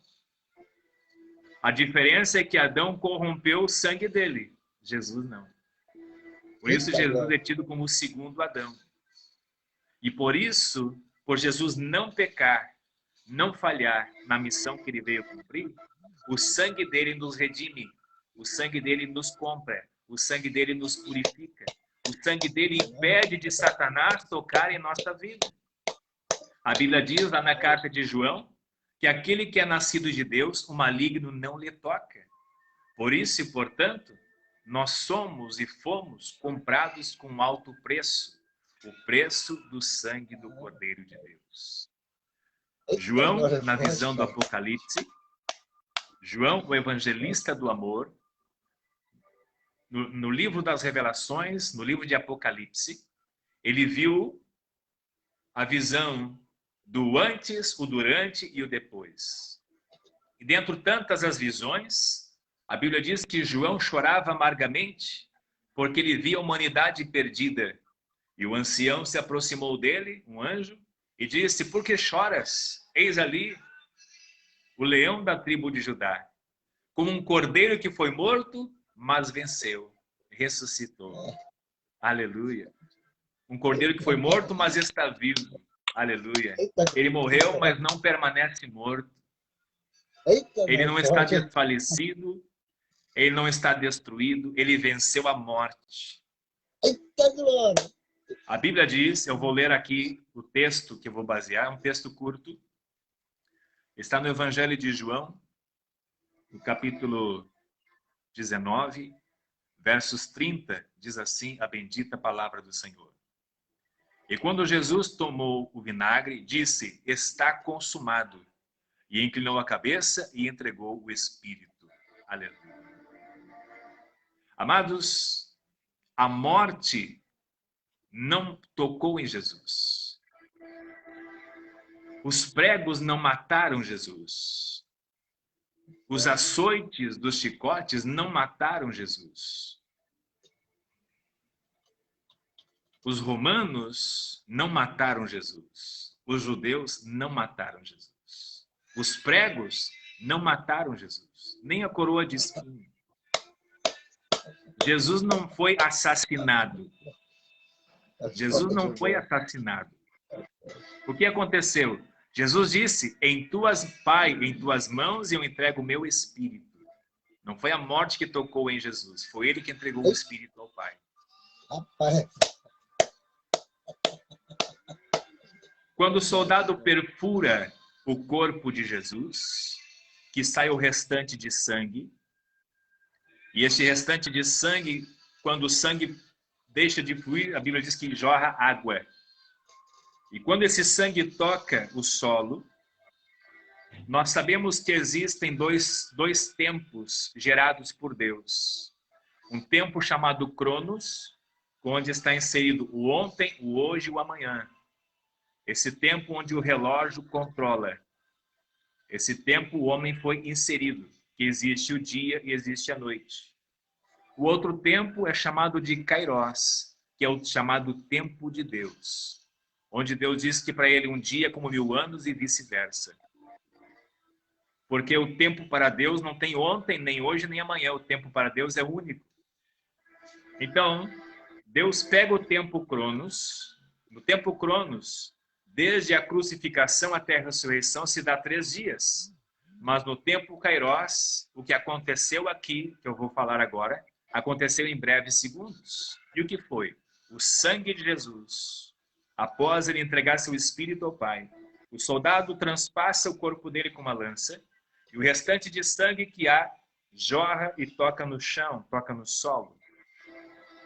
A diferença é que Adão corrompeu o sangue dele. Jesus não. Por isso Jesus é tido como o segundo Adão. E por isso, por Jesus não pecar, não falhar na missão que ele veio cumprir, o sangue dele nos redime, o sangue dele nos compra, o sangue dele nos purifica, o sangue dele impede de Satanás tocar em nossa vida. A Bíblia diz lá na carta de João que aquele que é nascido de Deus, o maligno não lhe toca. Por isso e portanto, nós somos e fomos comprados com alto preço, o preço do sangue do Cordeiro de Deus. João, na visão do Apocalipse, João, o evangelista do amor, no livro das Revelações, no livro de Apocalipse, ele viu a visão do antes, o durante e o depois. E dentro tantas as visões, a Bíblia diz que João chorava amargamente porque ele via a humanidade perdida. E o ancião se aproximou dele, um anjo, e disse: por que choras? Eis ali o leão da tribo de Judá, como um cordeiro que foi morto, mas venceu, ressuscitou. Aleluia. Um cordeiro que foi morto, mas está vivo. Aleluia. Ele morreu, mas não permanece morto. Ele não está desfalecido, ele não está destruído, ele venceu a morte. A Bíblia diz, eu vou ler aqui o texto que eu vou basear, um texto curto. Está no Evangelho de João, no capítulo 19, versos 30, diz assim a bendita palavra do Senhor. E quando Jesus tomou o vinagre, disse, está consumado. E inclinou a cabeça e entregou o Espírito. Aleluia. Amados, a morte não tocou em Jesus. Os pregos não mataram Jesus. Os açoites dos chicotes não mataram Jesus. Os romanos não mataram Jesus. Os judeus não mataram Jesus. Os pregos não mataram Jesus. Nem a coroa de espinho. Jesus não foi assassinado. Jesus não foi assassinado. O que aconteceu? Jesus disse, Pai, em tuas mãos eu entrego o meu Espírito. Não foi a morte que tocou em Jesus. Foi ele que entregou o Espírito ao Pai. Quando o soldado perfura o corpo de Jesus, que sai o restante de sangue, e esse restante de sangue, quando o sangue deixa de fluir, a Bíblia diz que jorra água. E quando esse sangue toca o solo, nós sabemos que existem dois tempos gerados por Deus. Um tempo chamado Cronos, onde está inserido o ontem, o hoje e o amanhã. Esse tempo onde o relógio controla. Esse tempo o homem foi inserido, que existe o dia e existe a noite. O outro tempo é chamado de Kairos, que é o chamado tempo de Deus, onde Deus diz que para ele um dia é como 1000 anos e vice-versa. Porque o tempo para Deus não tem ontem, nem hoje, nem amanhã. O tempo para Deus é único. Então, Deus pega o tempo Cronos. No tempo Cronos, desde a crucificação até a ressurreição, se dá 3 dias. Mas no tempo Kairos, o que aconteceu aqui, que eu vou falar agora, aconteceu em breves segundos. E o que foi? O sangue de Jesus, após ele entregar seu espírito ao Pai, o soldado transpassa o corpo dele com uma lança, e o restante de sangue que há, jorra e toca no chão, toca no solo.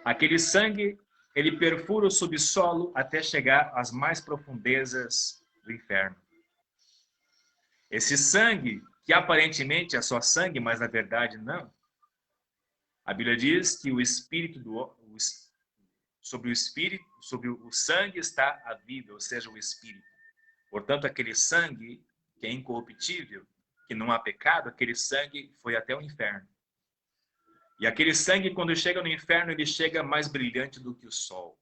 Aquele sangue, ele perfura o subsolo até chegar às mais profundezas do inferno. Esse sangue, que aparentemente é só sangue, mas na verdade não. A Bíblia diz que sobre o sangue está a vida, ou seja, o Espírito. Portanto, aquele sangue que é incorruptível, que não há pecado, aquele sangue foi até o inferno. E aquele sangue, quando chega no inferno, ele chega mais brilhante do que o sol.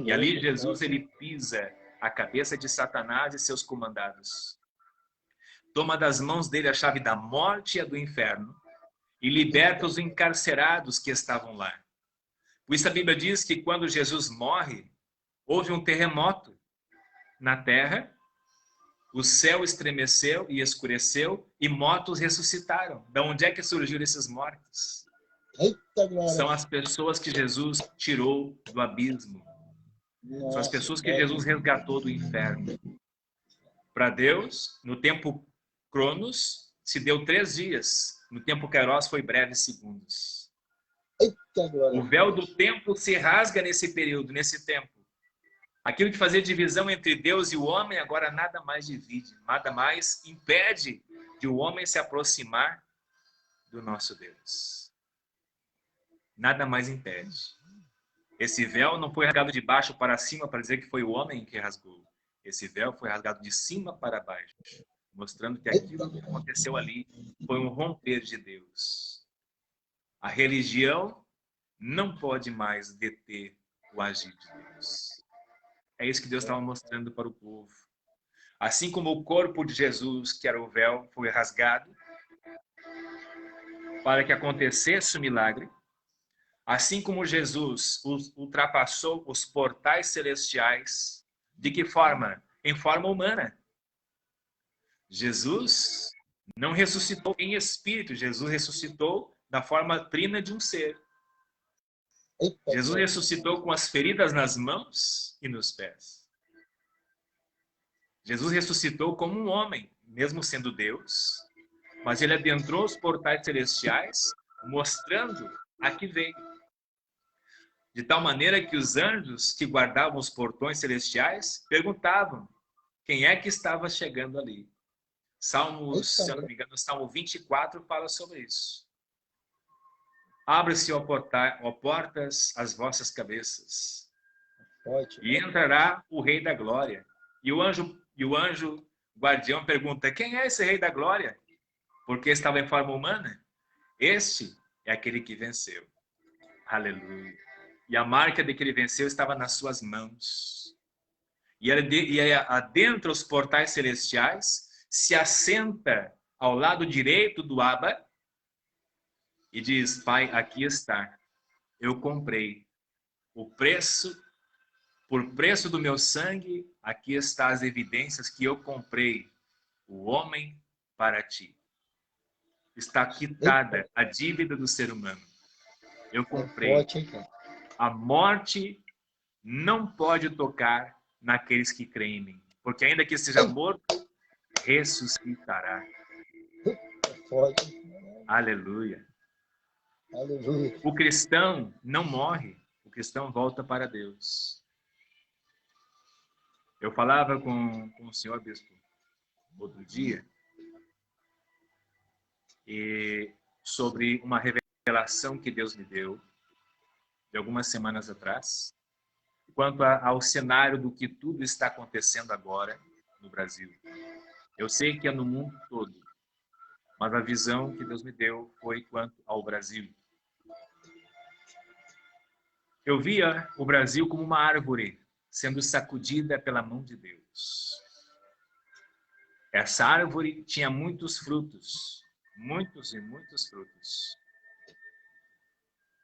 E ali Jesus, ele pisa a cabeça de Satanás e seus comandados. Toma das mãos dele a chave da morte e a do inferno e liberta os encarcerados que estavam lá. Por isso a Bíblia diz que quando Jesus morre, houve um terremoto na terra, o céu estremeceu e escureceu e mortos ressuscitaram. De onde é que surgiram esses mortos? São as pessoas que Jesus tirou do abismo. São as pessoas que Jesus resgatou do inferno. Para Deus, no tempo Cronos, se deu 3 dias. No tempo Kairos foi breves segundos. O véu do templo se rasga nesse período, nesse tempo. Aquilo que fazia divisão entre Deus e o homem, agora nada mais divide, nada mais impede de o homem se aproximar do nosso Deus. Nada mais impede. Esse véu não foi rasgado de baixo para cima para dizer que foi o homem que rasgou. Esse véu foi rasgado de cima para baixo, mostrando que aquilo que aconteceu ali foi um romper de Deus. A religião não pode mais deter o agir de Deus. É isso que Deus estava mostrando para o povo. Assim como o corpo de Jesus, que era o véu, foi rasgado para que acontecesse o milagre, assim como Jesus ultrapassou os portais celestiais, de que forma? Em forma humana. Jesus não ressuscitou em espírito, Jesus ressuscitou na forma trina de um ser. Jesus ressuscitou com as feridas nas mãos e nos pés. Jesus ressuscitou como um homem, mesmo sendo Deus, mas ele adentrou os portais celestiais, mostrando a que veio. De tal maneira que os anjos que guardavam os portões celestiais perguntavam quem é que estava chegando ali. Salmos, se eu não me engano, o Salmo 24 fala sobre isso. Abre-se, ó portas, as vossas cabeças, e entrará o Rei da Glória. E o anjo guardião pergunta, quem é esse Rei da Glória? Porque estava em forma humana? Este é aquele que venceu. Aleluia. E a marca de que ele venceu estava nas suas mãos. E adentra os portais celestiais, se assenta ao lado direito do Abba e diz, Pai, aqui está. Eu comprei o preço, por preço do meu sangue, aqui estão as evidências que eu comprei o homem para ti. Está quitada a dívida do ser humano. Eu comprei. A morte não pode tocar naqueles que creem em mim. Porque ainda que seja morto, ressuscitará. Aleluia. Aleluia. O cristão não morre. O cristão volta para Deus. Eu falava com o senhor bispo outro dia sobre uma revelação que Deus me deu de algumas semanas atrás, quanto ao cenário do que tudo está acontecendo agora no Brasil. Eu sei que é no mundo todo, mas a visão que Deus me deu foi quanto ao Brasil. Eu via o Brasil como uma árvore sendo sacudida pela mão de Deus. Essa árvore tinha muitos frutos, muitos e muitos frutos.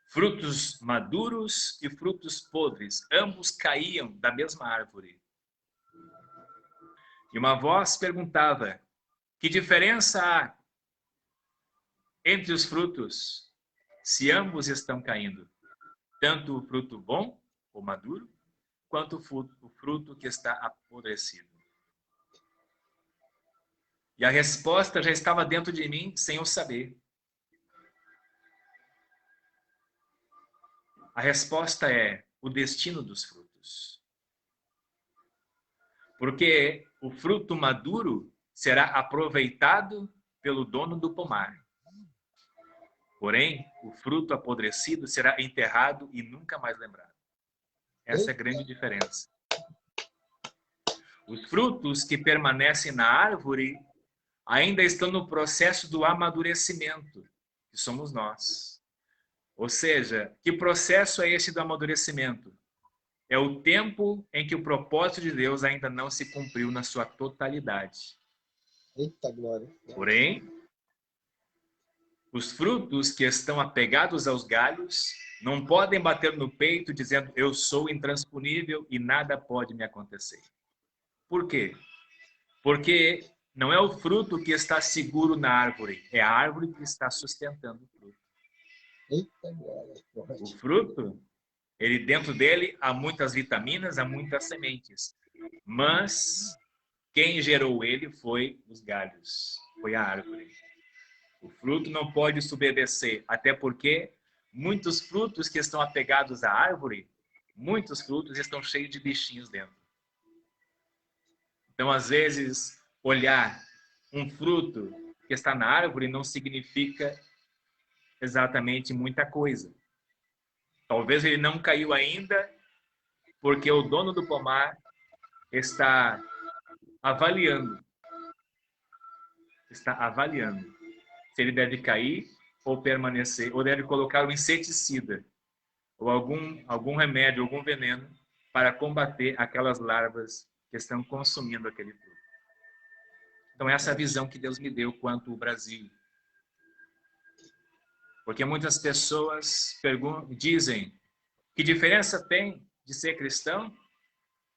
Frutos maduros e frutos podres, ambos caíam da mesma árvore. E uma voz perguntava, que diferença há entre os frutos, se ambos estão caindo? Tanto o fruto bom, ou maduro, quanto o fruto que está apodrecido. E a resposta já estava dentro de mim, sem eu saber. A resposta é o destino dos frutos. Porque o fruto maduro será aproveitado pelo dono do pomar. Porém, o fruto apodrecido será enterrado e nunca mais lembrado. Essa é a grande diferença. Os frutos que permanecem na árvore ainda estão no processo do amadurecimento, que somos nós. Ou seja, que processo é esse do amadurecimento? É o tempo em que o propósito de Deus ainda não se cumpriu na sua totalidade. Eita glória. Porém, os frutos que estão apegados aos galhos não podem bater no peito dizendo eu sou intransponível e nada pode me acontecer. Por quê? Porque não é o fruto que está seguro na árvore, é a árvore que está sustentando o fruto. Eita glória. O fruto, ele dentro dele há muitas vitaminas, há muitas sementes. Mas quem gerou ele foi os galhos, foi a árvore. O fruto não pode desobedecer, até porque muitos frutos que estão apegados à árvore, muitos frutos estão cheios de bichinhos dentro. Então, às vezes, olhar um fruto que está na árvore não significa exatamente muita coisa. Talvez ele não caiu ainda porque o dono do pomar está avaliando se ele deve cair ou permanecer, ou deve colocar um inseticida ou algum remédio, algum veneno para combater aquelas larvas que estão consumindo aquele fruto. Então essa é a visão que Deus me deu quanto ao Brasil. Porque muitas pessoas dizem, que diferença tem de ser cristão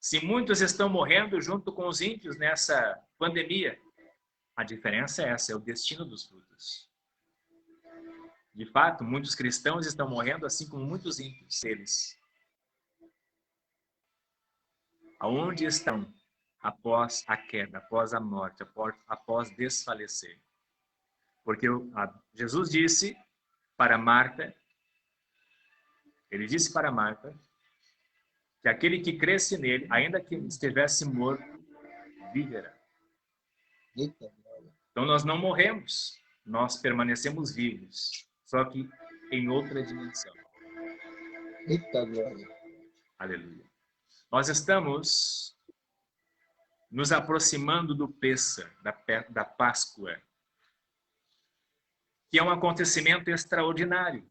se muitos estão morrendo junto com os ímpios nessa pandemia? A diferença é essa, é o destino dos frutos. De fato, muitos cristãos estão morrendo assim como muitos ímpios, eles. Aonde estão após a queda, após a morte, após desfalecer. Porque Jesus disse para Marta, ele disse para Marta, que aquele que cresce nele, ainda que estivesse morto, viverá. Eita glória. Então nós não morremos, nós permanecemos vivos, só que em outra dimensão. Eita glória. Aleluia. Nós estamos nos aproximando do Pêssar, da Páscoa, que é um acontecimento extraordinário.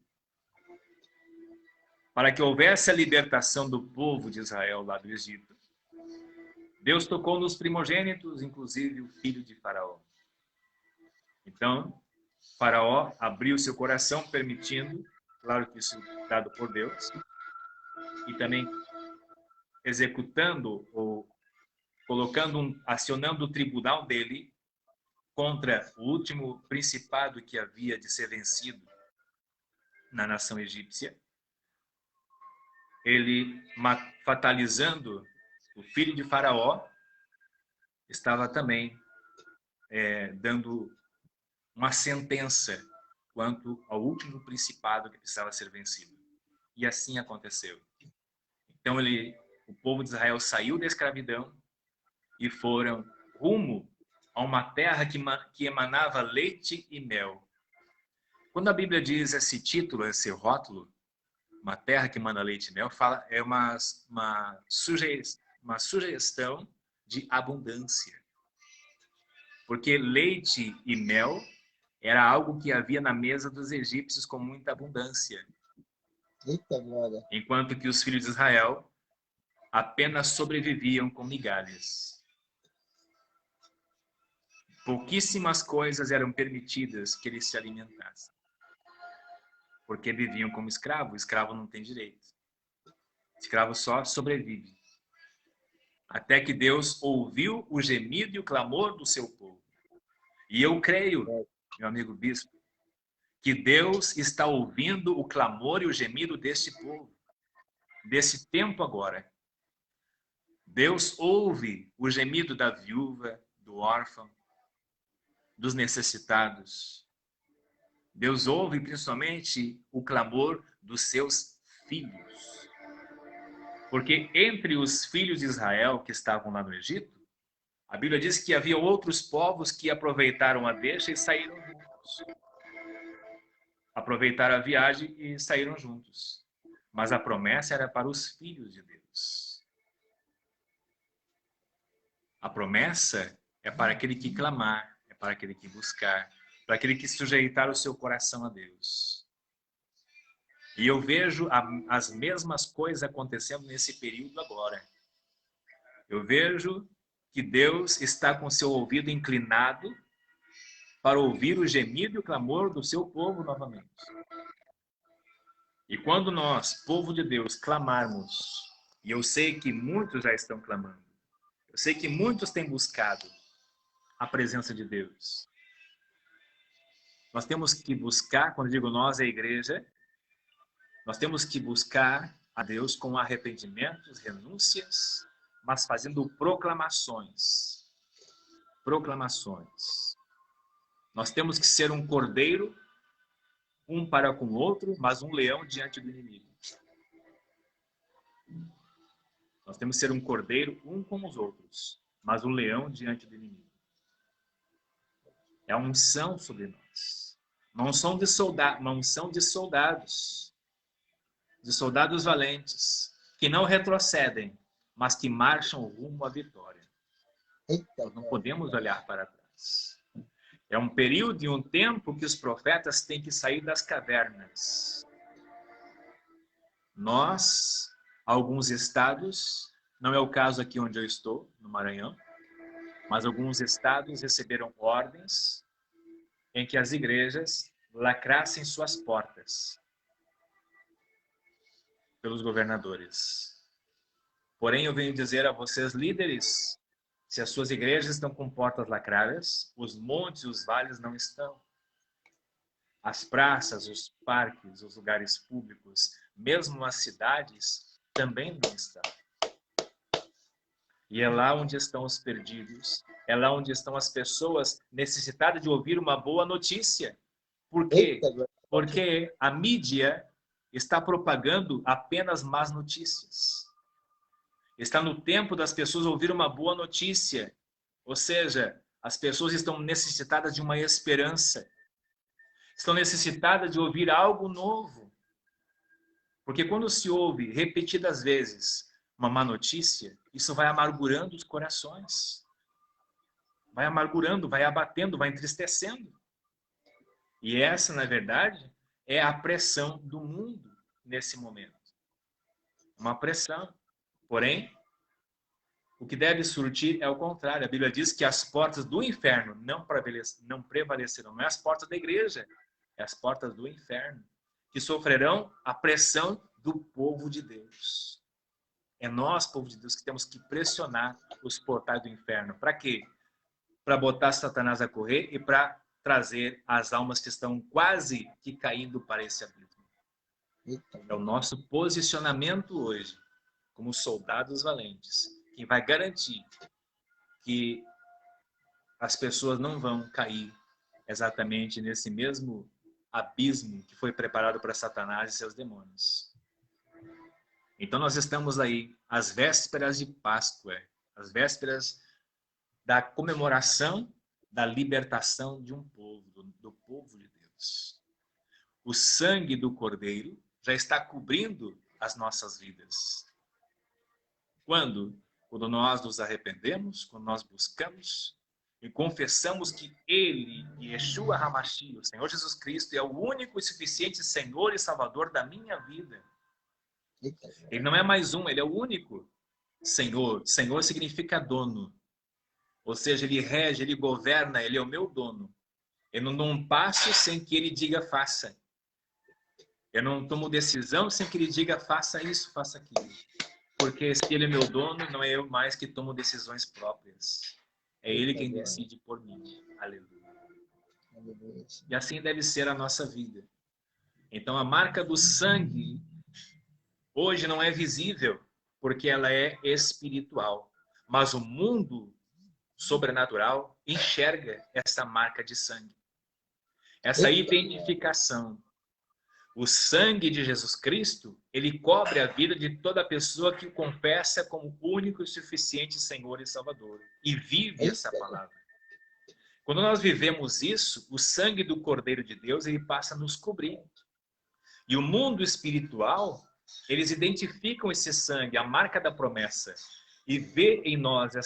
Para que houvesse a libertação do povo de Israel lá do Egito, Deus tocou nos primogênitos, inclusive o filho de Faraó. Então, Faraó abriu seu coração, permitindo, claro que isso é dado por Deus, e também executando ou acionando o tribunal dele contra o último principado que havia de ser vencido na nação egípcia. Ele, fatalizando o filho de Faraó, estava também dando uma sentença quanto ao último principado que precisava ser vencido. E assim aconteceu. Então o povo de Israel saiu da escravidão e foram rumo a uma terra que emanava leite e mel. Quando a Bíblia diz esse título, esse rótulo, uma terra que emana leite e mel, é uma sugestão de abundância. Porque leite e mel era algo que havia na mesa dos egípcios com muita abundância. Eita glória. Enquanto que os filhos de Israel apenas sobreviviam com migalhas. Pouquíssimas coisas eram permitidas que eles se alimentassem. Porque viviam como escravo. O escravo não tem direito. O escravo só sobrevive. Até que Deus ouviu o gemido e o clamor do seu povo. E eu creio, meu amigo bispo, que Deus está ouvindo o clamor e o gemido deste povo. Desse tempo agora. Deus ouve o gemido da viúva, do órfão, dos necessitados. Deus ouve principalmente o clamor dos seus filhos. Porque entre os filhos de Israel que estavam lá no Egito, a Bíblia diz que havia outros povos que aproveitaram a deixa e saíram juntos. Aproveitaram a viagem e saíram juntos. Mas a promessa era para os filhos de Deus. A promessa é para aquele que clamar, é para aquele que buscar, para aquele que sujeitar o seu coração a Deus. E eu vejo as mesmas coisas acontecendo nesse período agora. Eu vejo que Deus está com seu ouvido inclinado para ouvir o gemido e o clamor do seu povo novamente. E quando nós, povo de Deus, clamarmos, e eu sei que muitos já estão clamando, eu sei que muitos têm buscado a presença de Deus. Nós temos que buscar, quando digo nós, é a igreja, nós temos que buscar a Deus com arrependimentos, renúncias, mas fazendo proclamações. Proclamações. Nós temos que ser um cordeiro, um para com o outro, mas um leão diante do inimigo. Nós temos que ser um cordeiro, um com os outros, mas um leão diante do inimigo. É a unção sobre nós. Uma unção de soldados. De soldados valentes, que não retrocedem, mas que marcham rumo à vitória. Eita, nós não podemos olhar para trás. É um período e um tempo que os profetas têm que sair das cavernas. Nós, alguns estados, não é o caso aqui onde eu estou, no Maranhão, mas alguns estados receberam ordens em que as igrejas lacrassem suas portas pelos governadores. Porém, eu venho dizer a vocês, líderes, se as suas igrejas estão com portas lacradas, os montes e os vales não estão. As praças, os parques, os lugares públicos, mesmo as cidades, também não estão. E é lá onde estão os perdidos. É lá onde estão as pessoas necessitadas de ouvir uma boa notícia. Por quê? Eita, glória. Porque a mídia está propagando apenas más notícias. Está no tempo das pessoas ouvir uma boa notícia. Ou seja, as pessoas estão necessitadas de uma esperança. Estão necessitadas de ouvir algo novo. Porque quando se ouve repetidas vezes uma má notícia, isso vai amargurando os corações. Vai amargurando, vai abatendo, vai entristecendo. E essa, na verdade, é a pressão do mundo nesse momento. Uma pressão. Porém, o que deve surtir é o contrário. A Bíblia diz que as portas do inferno não prevalecerão. Não é as portas da igreja, é as portas do inferno, que sofrerão a pressão do povo de Deus. É nós, povo de Deus, que temos que pressionar os portais do inferno. Para quê? Para botar Satanás a correr e para trazer as almas que estão quase que caindo para esse abismo. É o nosso posicionamento hoje, como soldados valentes, que vai garantir que as pessoas não vão cair exatamente nesse mesmo abismo que foi preparado para Satanás e seus demônios. Então nós estamos aí às vésperas de Páscoa, às vésperas da comemoração da libertação de um povo, do povo de Deus. O sangue do Cordeiro já está cobrindo as nossas vidas. Quando? Quando nós nos arrependemos, quando nós buscamos e confessamos que Ele, Yeshua HaMashiach, o Senhor Jesus Cristo, é o único e suficiente Senhor e Salvador da minha vida. Ele não é mais um, Ele é o único Senhor. Senhor significa dono. Ou seja, Ele rege, Ele governa, Ele é o meu dono. Eu não dou um passo sem que Ele diga faça. Eu não tomo decisão sem que Ele diga faça isso, faça aquilo. Porque se Ele é meu dono, não é eu mais que tomo decisões próprias. É Ele quem decide por mim. Aleluia. E assim deve ser a nossa vida. Então a marca do sangue hoje não é visível, porque ela é espiritual. Mas o mundo sobrenatural enxerga essa marca de sangue. Essa identificação. O sangue de Jesus Cristo, ele cobre a vida de toda pessoa que o confessa como único e suficiente Senhor e Salvador. E vive essa palavra. Quando nós vivemos isso, o sangue do Cordeiro de Deus, ele passa a nos cobrir. E o mundo espiritual, eles identificam esse sangue, a marca da promessa, e vê em nós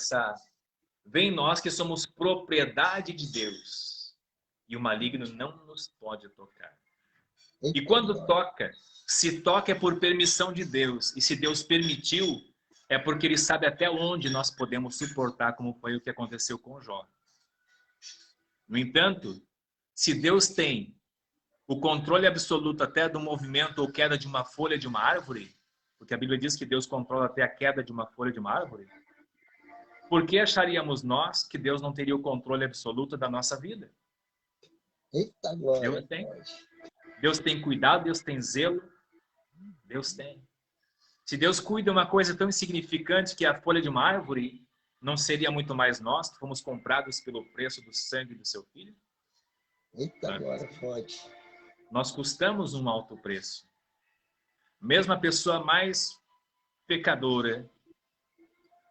que somos propriedade de Deus. E o maligno não nos pode tocar. E quando toca, se toca é por permissão de Deus. E se Deus permitiu, é porque Ele sabe até onde nós podemos suportar, como foi o que aconteceu com Jó. No entanto, se Deus tem o controle absoluto até do movimento ou queda de uma folha de uma árvore, porque a Bíblia diz que Deus controla até a queda de uma folha de uma árvore, por que acharíamos nós que Deus não teria o controle absoluto da nossa vida? Eita glória. Deus tem. Deus tem cuidado, Deus tem zelo, Deus tem. Se Deus cuida de uma coisa tão insignificante que é a folha de uma árvore, não seria muito mais nós que fomos comprados pelo preço do sangue do seu Filho? Eita glória, forte. Nós custamos um alto preço. Mesmo a pessoa mais pecadora,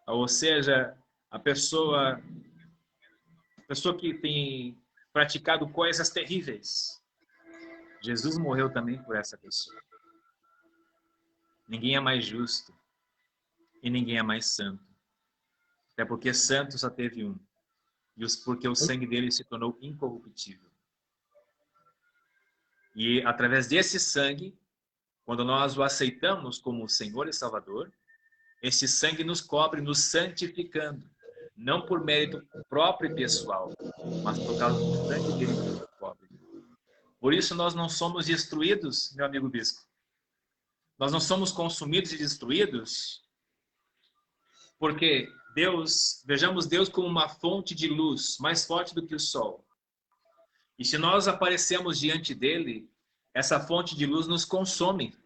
ou seja, a pessoa que tem praticado coisas terríveis, Jesus morreu também por essa pessoa. Ninguém é mais justo e ninguém é mais santo. Até porque santo só teve um. Porque o sangue dele se tornou incorruptível. E através desse sangue, quando nós o aceitamos como Senhor e Salvador, esse sangue nos cobre, nos santificando. Não por mérito próprio e pessoal, mas por causa do sangue dele que nos cobre. Por isso nós não somos destruídos, meu amigo bispo. Nós não somos consumidos e destruídos porque vejamos Deus como uma fonte de luz mais forte do que o sol. E se nós aparecemos diante dele, essa fonte de luz nos consome.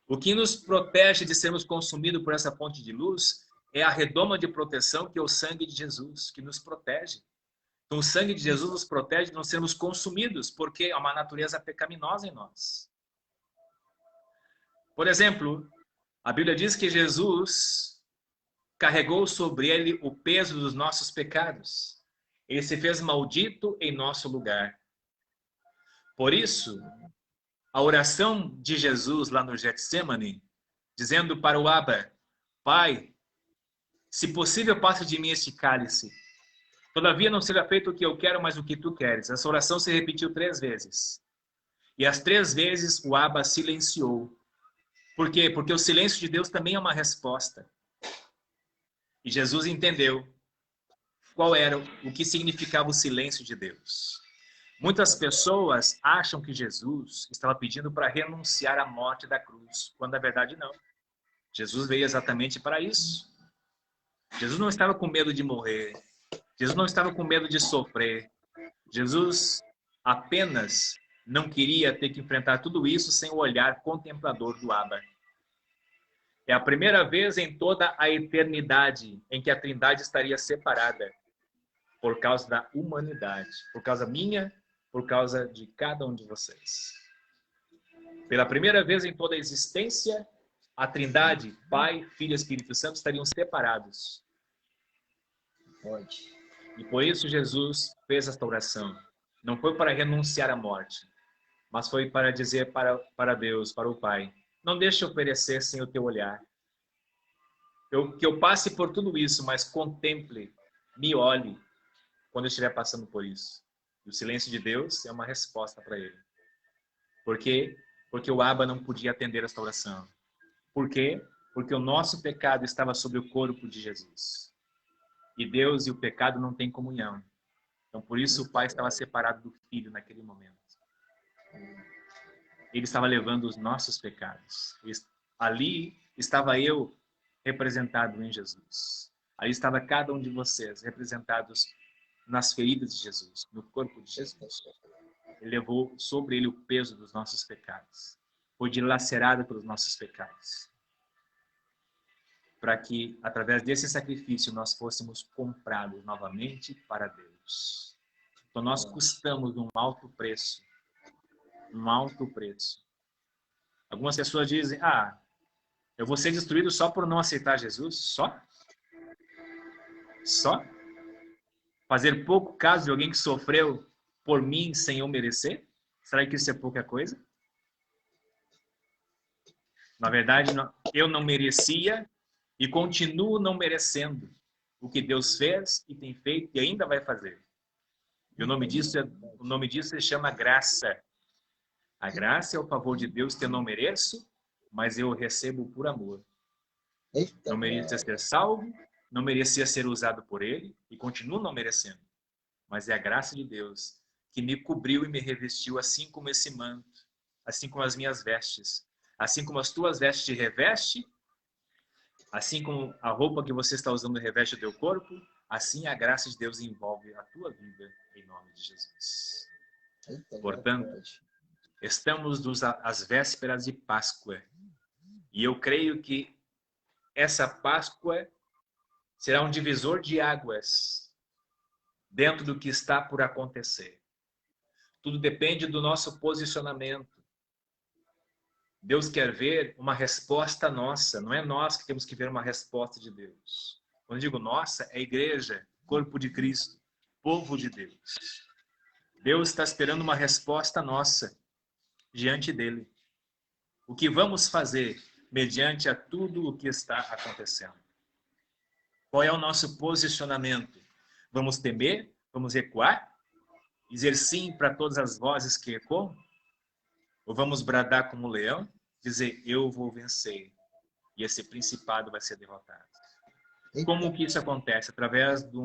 O que nos protege de sermos consumidos por essa fonte de luz é a redoma de proteção que é o sangue de Jesus, que nos protege. Então, o sangue de Jesus nos protege de não sermos consumidos, porque há uma natureza pecaminosa em nós. Por exemplo, a Bíblia diz que Jesus carregou sobre ele o peso dos nossos pecados. Ele se fez maldito em nosso lugar. Por isso, a oração de Jesus lá no Getsêmani, dizendo para o Abba: Pai, se possível, passe de mim este cálice. Todavia não seja feito o que eu quero, mas o que tu queres. Essa oração se repetiu 3 vezes. E as 3 vezes o Abba silenciou. Por quê? Porque o silêncio de Deus também é uma resposta. E Jesus entendeu qual era o que significava o silêncio de Deus. Muitas pessoas acham que Jesus estava pedindo para renunciar à morte da cruz, quando na verdade não. Jesus veio exatamente para isso. Jesus não estava com medo de morrer. Jesus não estava com medo de sofrer. Jesus apenas não queria ter que enfrentar tudo isso sem o olhar contemplador do Abba. É a primeira vez em toda a eternidade em que a Trindade estaria separada por causa da humanidade, por causa minha, por causa de cada um de vocês. Pela primeira vez em toda a existência, a Trindade, Pai, Filho e Espírito Santo estariam separados. Pode. E por isso Jesus fez esta oração. Não foi para renunciar à morte, mas foi para dizer para Deus, para o Pai: não deixe eu perecer sem o teu olhar. Que eu passe por tudo isso, mas contemple, me olhe quando eu estiver passando por isso. E o silêncio de Deus é uma resposta para ele. Por quê? Porque o Abba não podia atender esta oração. Por quê? Porque o nosso pecado estava sobre o corpo de Jesus. E Deus e o pecado não têm comunhão. Então, por isso, o Pai estava separado do Filho naquele momento. Ele estava levando os nossos pecados. Ali estava eu representado em Jesus. Ali estava cada um de vocês representados nas feridas de Jesus, no corpo de Jesus. Ele levou sobre ele o peso dos nossos pecados. Foi dilacerado pelos nossos pecados. Para que, através desse sacrifício, nós fôssemos comprados novamente para Deus. Então, nós custamos um alto preço. Um alto preço. Algumas pessoas dizem: eu vou ser destruído só por não aceitar Jesus? Só? Só? Fazer pouco caso de alguém que sofreu por mim sem eu merecer? Será que isso é pouca coisa? Na verdade, eu não merecia e continuo não merecendo o que Deus fez e tem feito e ainda vai fazer. E o nome disso se chama graça. A graça é o favor de Deus que eu não mereço, mas eu recebo por amor. Não merecia ser salvo, não merecia ser usado por Ele e continuo não merecendo. Mas é a graça de Deus que me cobriu e me revestiu, assim como esse manto, assim como as minhas vestes, assim como as tuas vestes te reveste, assim como a roupa que você está usando reveste o teu corpo, assim a graça de Deus envolve a tua vida, em nome de Jesus. Portanto, estamos às vésperas de Páscoa. E eu creio que essa Páscoa será um divisor de águas dentro do que está por acontecer. Tudo depende do nosso posicionamento. Deus quer ver uma resposta nossa, não é nós que temos que ver uma resposta de Deus. Quando eu digo nossa, é a igreja, corpo de Cristo, povo de Deus. Deus está esperando uma resposta nossa diante dele. O que vamos fazer mediante a tudo o que está acontecendo? Qual é o nosso posicionamento? Vamos temer? Vamos recuar? Dizer sim para todas as vozes que ecoam? Ou vamos bradar como um leão? Dizer, eu vou vencer. E esse principado vai ser derrotado. Como que isso acontece? Através de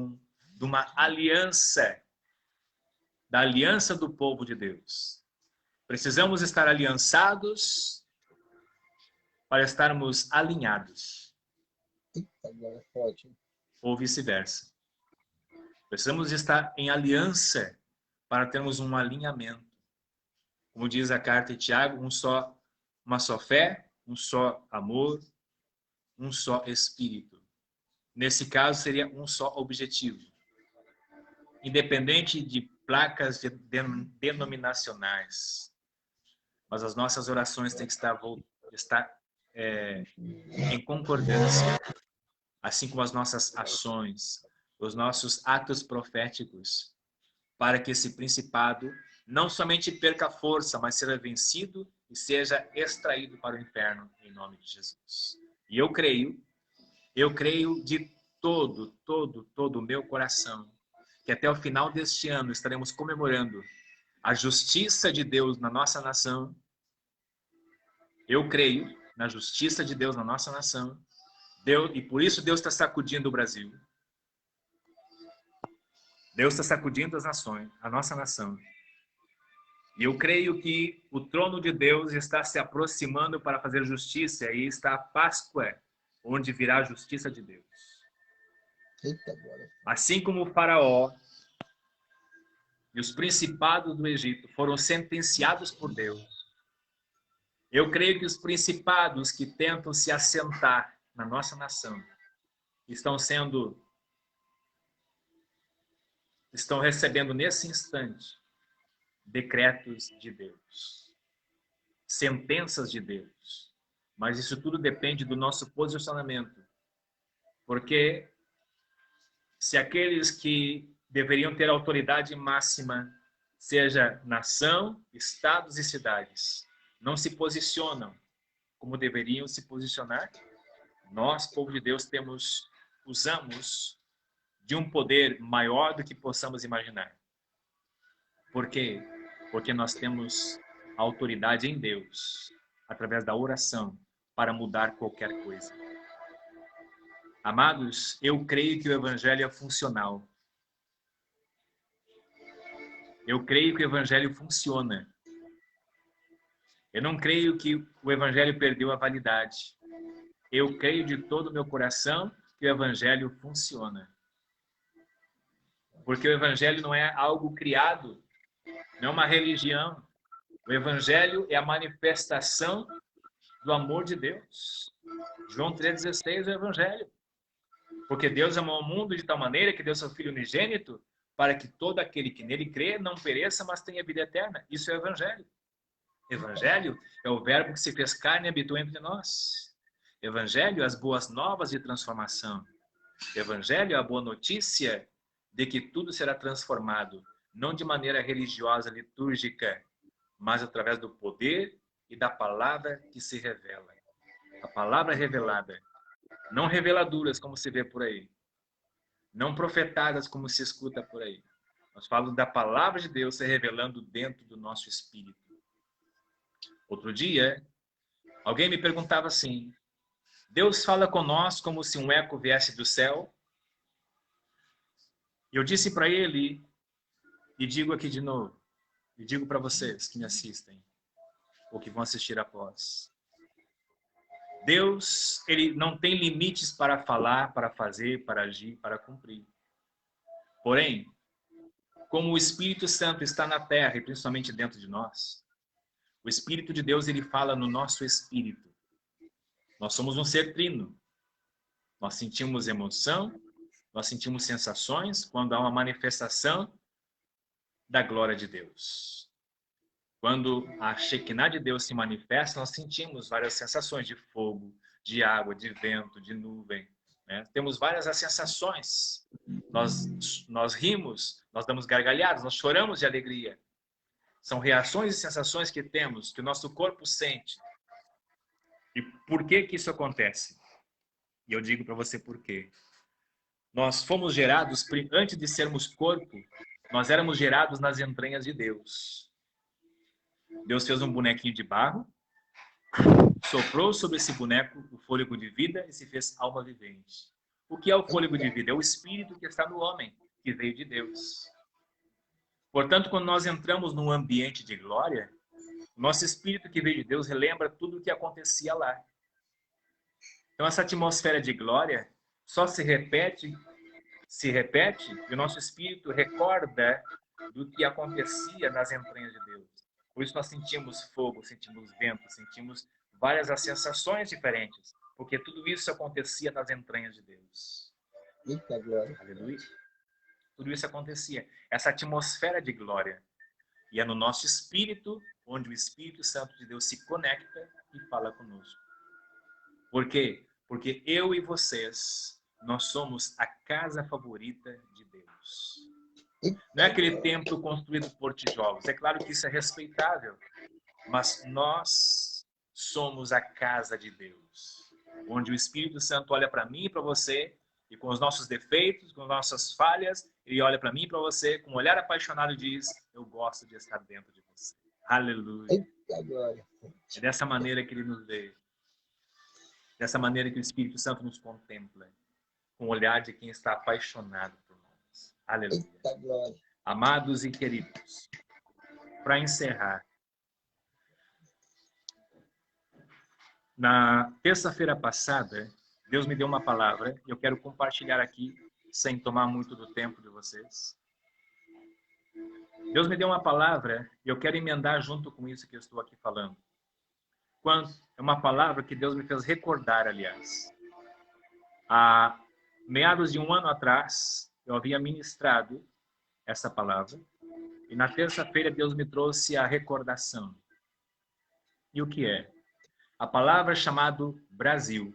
uma aliança. Da aliança do povo de Deus. Precisamos estar aliançados para estarmos alinhados. Ou vice-versa. Precisamos estar em aliança para termos um alinhamento. Como diz a carta de Tiago, uma só fé, um só amor, um só Espírito. nesse caso, seria um só objetivo. Independente de placas denominacionais. Mas as nossas orações têm que estar em concordância, assim como as nossas ações, os nossos atos proféticos, para que esse principado não somente perca força, mas seja vencido e seja extraído para o inferno, em nome de Jesus. E eu creio de todo o meu coração, que até o final deste ano estaremos comemorando a justiça de Deus na nossa nação. Eu creio na justiça de Deus na nossa nação. E por isso Deus está sacudindo o Brasil. Deus está sacudindo as nações, a nossa nação. E eu creio que o trono de Deus está se aproximando para fazer justiça. E está a Páscoa, onde virá a justiça de Deus. Eita, agora. Assim como o faraó e os principados do Egito foram sentenciados por Deus, eu creio que os principados que tentam se assentar na nossa nação estão recebendo nesse instante decretos de Deus, sentenças de Deus. Mas isso tudo depende do nosso posicionamento. Porque se aqueles que deveriam ter autoridade máxima, seja nação, estados e cidades, não se posicionam como deveriam se posicionar, nós, povo de Deus, usamos de um poder maior do que possamos imaginar. Por quê? Porque nós temos autoridade em Deus, através da oração, para mudar qualquer coisa. Amados, eu creio que o Evangelho é funcional. Eu creio que o Evangelho funciona. Eu não creio que o Evangelho perdeu a validade. Eu creio de todo o meu coração que o Evangelho funciona. Porque o Evangelho não é algo criado, não é uma religião. O Evangelho é a manifestação do amor de Deus. João 3,16 é o Evangelho. Porque Deus amou o mundo de tal maneira que deu seu Filho unigênito para que todo aquele que nele crê não pereça, mas tenha vida eterna. Isso é o Evangelho. Evangelho é o verbo que se fez carne e habitou entre nós. Evangelho é as boas novas de transformação. Evangelho é a boa notícia de que tudo será transformado, não de maneira religiosa, litúrgica, mas através do poder e da palavra que se revela. A palavra revelada, não reveladuras como se vê por aí, não profetadas como se escuta por aí. Nós falamos da palavra de Deus se revelando dentro do nosso espírito. Outro dia, alguém me perguntava assim: Deus fala conosco como se um eco viesse do céu? Eu disse para ele, e digo aqui de novo, e digo para vocês que me assistem, ou que vão assistir após. Deus, ele não tem limites para falar, para fazer, para agir, para cumprir. Porém, como o Espírito Santo está na terra e principalmente dentro de nós, o Espírito de Deus, ele fala no nosso espírito. Nós somos um ser trino. Nós sentimos emoção, nós sentimos sensações quando há uma manifestação da glória de Deus. Quando a Shekinah de Deus se manifesta, nós sentimos várias sensações de fogo, de água, de vento, de nuvem. Né? Temos várias sensações. Nós rimos, nós damos gargalhadas, nós choramos de alegria. São reações e sensações que temos, que o nosso corpo sente. E por que que isso acontece? E eu digo para você por quê. Nós fomos gerados, antes de sermos corpo, nós éramos gerados nas entranhas de Deus. Deus fez um bonequinho de barro, soprou sobre esse boneco o fôlego de vida e se fez alma vivente. O que é o fôlego de vida? É o espírito que está no homem, que veio de Deus. Portanto, quando nós entramos num ambiente de glória, nosso espírito que veio de Deus relembra tudo o que acontecia lá. Então, essa atmosfera de glória só se repete e o nosso espírito recorda do que acontecia nas entranhas de Deus. Por isso nós sentimos fogo, sentimos vento, sentimos várias sensações diferentes, porque tudo isso acontecia nas entranhas de Deus. Eita glória. Aleluia. Tudo isso acontecia. Essa atmosfera de glória. E é no nosso espírito, onde o Espírito Santo de Deus se conecta e fala conosco. Por quê? Porque eu e vocês, nós somos a casa favorita de Deus. Não é aquele templo construído por tijolos. É claro que isso é respeitável. Mas nós somos a casa de Deus. Onde o Espírito Santo olha para mim e para você, e com os nossos defeitos, com as nossas falhas, ele olha para mim e para você, com um olhar apaixonado e diz, eu gosto de estar dentro de você. Aleluia. Eita glória. É dessa maneira que ele nos vê. Dessa maneira que o Espírito Santo nos contempla. Com o olhar de quem está apaixonado por nós. Aleluia. Eita glória. Amados e queridos, para encerrar, na terça-feira passada, Deus me deu uma palavra e eu quero compartilhar aqui, sem tomar muito do tempo de vocês. Deus me deu uma palavra e eu quero emendar junto com isso que eu estou aqui falando. É uma palavra que Deus me fez recordar, aliás. Há meados de um ano atrás, eu havia ministrado essa palavra e na terça-feira Deus me trouxe a recordação. E o que é? A palavra chamada Brasil.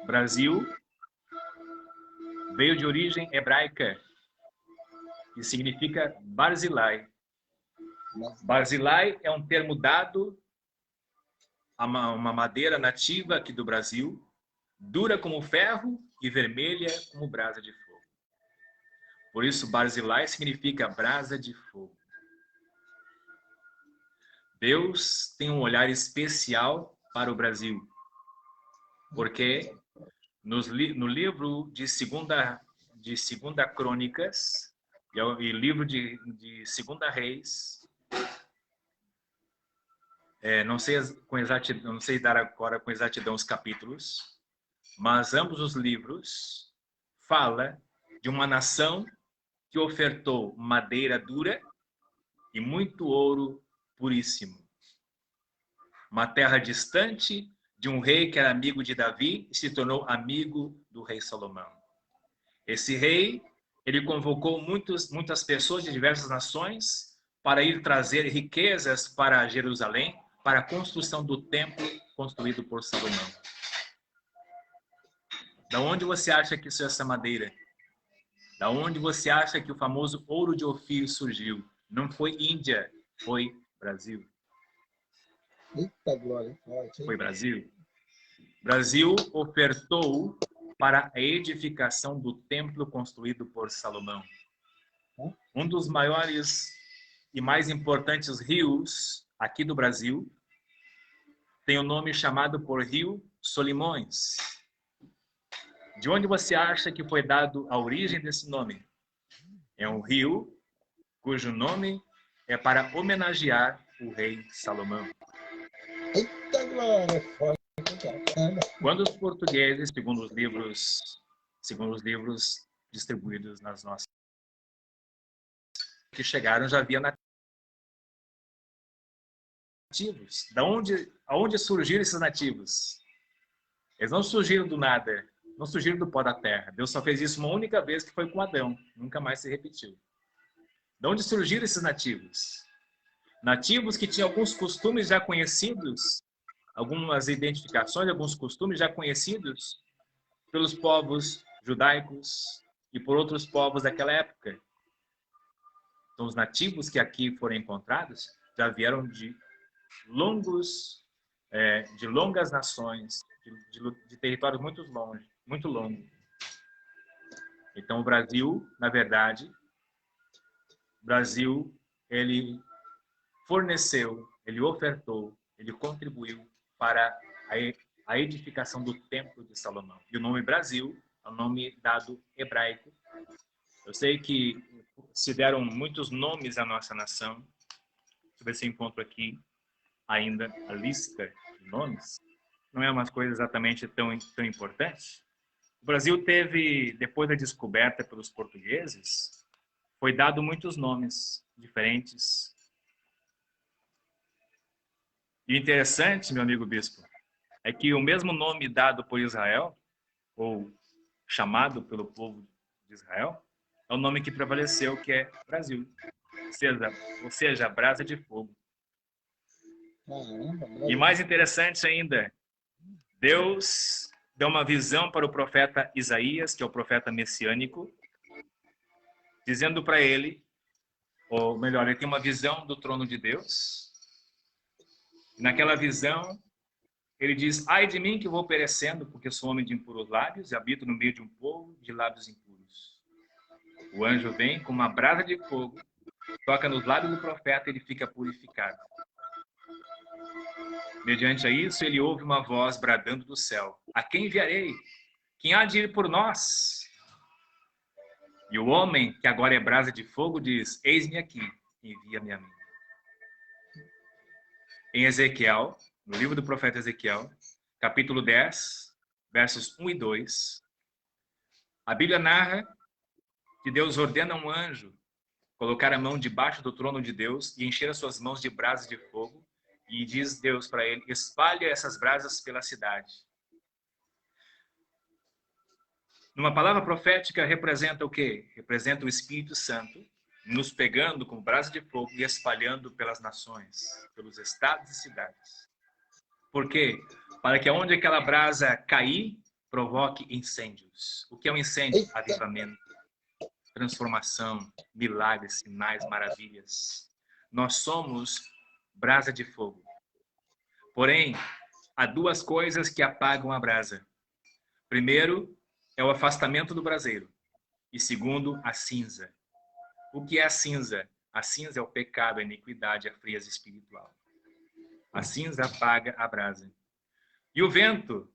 Brasil veio de origem hebraica e significa Barzilai. Barzilai é um termo dado a uma madeira nativa aqui do Brasil, dura como ferro e vermelha como brasa de fogo. Por isso, Barzilai significa brasa de fogo. Deus tem um olhar especial para o Brasil, porque no livro de segunda Crônicas e livro de Segunda Reis, não sei dar agora com exatidão os capítulos, mas ambos os livros falam de uma nação que ofertou madeira dura e muito ouro puríssimo. Uma terra distante de um rei que era amigo de Davi e se tornou amigo do rei Salomão. Esse rei, ele convocou muitas pessoas de diversas nações para ir trazer riquezas para Jerusalém, para a construção do templo construído por Salomão. Da onde você acha que isso é essa madeira? Da onde você acha que o famoso ouro de Ofir surgiu? Não foi Índia, foi Brasil. Eita glória. Foi Brasil. Brasil ofertou para a edificação do templo construído por Salomão. Um dos maiores e mais importantes rios aqui do Brasil tem o nome chamado por Rio Solimões. De onde você acha que foi dado a origem desse nome? É um rio cujo nome é para homenagear o rei Salomão. Eita glória. Quando os portugueses, segundo os livros distribuídos nas nossas que chegaram, já havia nativos. Aonde surgiram esses nativos? Eles não surgiram do nada, não surgiram do pó da terra. Deus só fez isso uma única vez, que foi com Adão. Nunca mais se repetiu. De onde surgiram esses nativos? Nativos que tinham alguns costumes já conhecidos, algumas identificações, alguns costumes já conhecidos pelos povos judaicos e por outros povos daquela época. Então, os nativos que aqui foram encontrados já vieram de longas nações, de territórios muito longos. Então, o Brasil, na verdade, ele forneceu, ele ofertou, ele contribuiu para a edificação do Templo de Salomão. E o nome Brasil é um nome dado hebraico. Eu sei que se deram muitos nomes à nossa nação. Deixa eu ver se eu encontro aqui ainda a lista de nomes. Não é uma coisa exatamente tão importante. O Brasil teve, depois da descoberta pelos portugueses, foi dado muitos nomes diferentes. E o interessante, meu amigo bispo, é que o mesmo nome dado por Israel, ou chamado pelo povo de Israel, é o nome que prevaleceu, que é Brasil. Ou seja, brasa de fogo. E mais interessante ainda, Deus deu uma visão para o profeta Isaías, que é o profeta messiânico, dizendo para ele, ou melhor, ele tem uma visão do trono de Deus. E naquela visão, ele diz: ai de mim que vou perecendo, porque sou homem de impuros lábios e habito no meio de um povo de lábios impuros. O anjo vem com uma brasa de fogo, toca nos lábios do profeta e ele fica purificado. Mediante a isso, ele ouve uma voz bradando do céu: a quem enviarei? Quem há de ir por nós? E o homem, que agora é brasa de fogo, diz: eis-me aqui, envia-me a mim. Em Ezequiel, no livro do profeta Ezequiel, capítulo 10, versos 1 e 2, a Bíblia narra que Deus ordena a um anjo colocar a mão debaixo do trono de Deus e encher as suas mãos de brasas de fogo, e diz Deus para ele: espalhe essas brasas pela cidade. Numa palavra profética, representa o quê? Representa o Espírito Santo nos pegando com brasa de fogo e espalhando pelas nações, pelos estados e cidades. Por quê? Para que onde aquela brasa cair, provoque incêndios. O que é um incêndio? Avivamento, transformação, milagres, sinais, maravilhas. Nós somos brasa de fogo. Porém, há duas coisas que apagam a brasa. Primeiro, é o afastamento do braseiro. E segundo, a cinza. O que é a cinza? A cinza é o pecado, a iniquidade, a frieza espiritual. A cinza apaga a brasa. E o vento,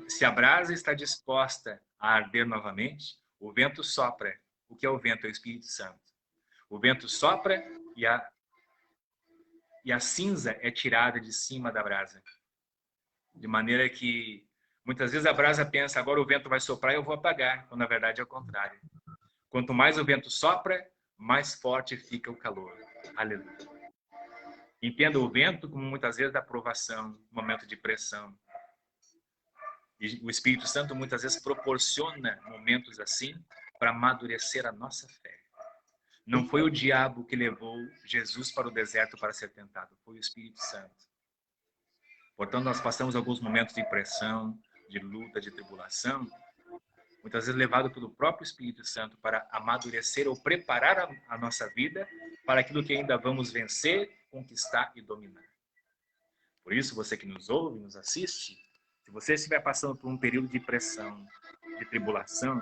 se a brasa está disposta a arder novamente, o vento sopra. O que é o vento? É o Espírito Santo. O vento sopra e a cinza é tirada de cima da brasa. De maneira que muitas vezes a brasa pensa: agora o vento vai soprar e eu vou apagar, quando na verdade é o contrário. Quanto mais o vento sopra, mais forte fica o calor. Aleluia. Entenda o vento como muitas vezes da provação, momento de pressão. E o Espírito Santo muitas vezes proporciona momentos assim para amadurecer a nossa fé. Não foi o diabo que levou Jesus para o deserto para ser tentado, foi o Espírito Santo. Portanto, nós passamos alguns momentos de pressão, de luta, de tribulação, muitas vezes levado pelo próprio Espírito Santo para amadurecer ou preparar a nossa vida para aquilo que ainda vamos vencer, conquistar e dominar. Por isso, você que nos ouve, nos assiste, se você estiver passando por um período de pressão, de tribulação,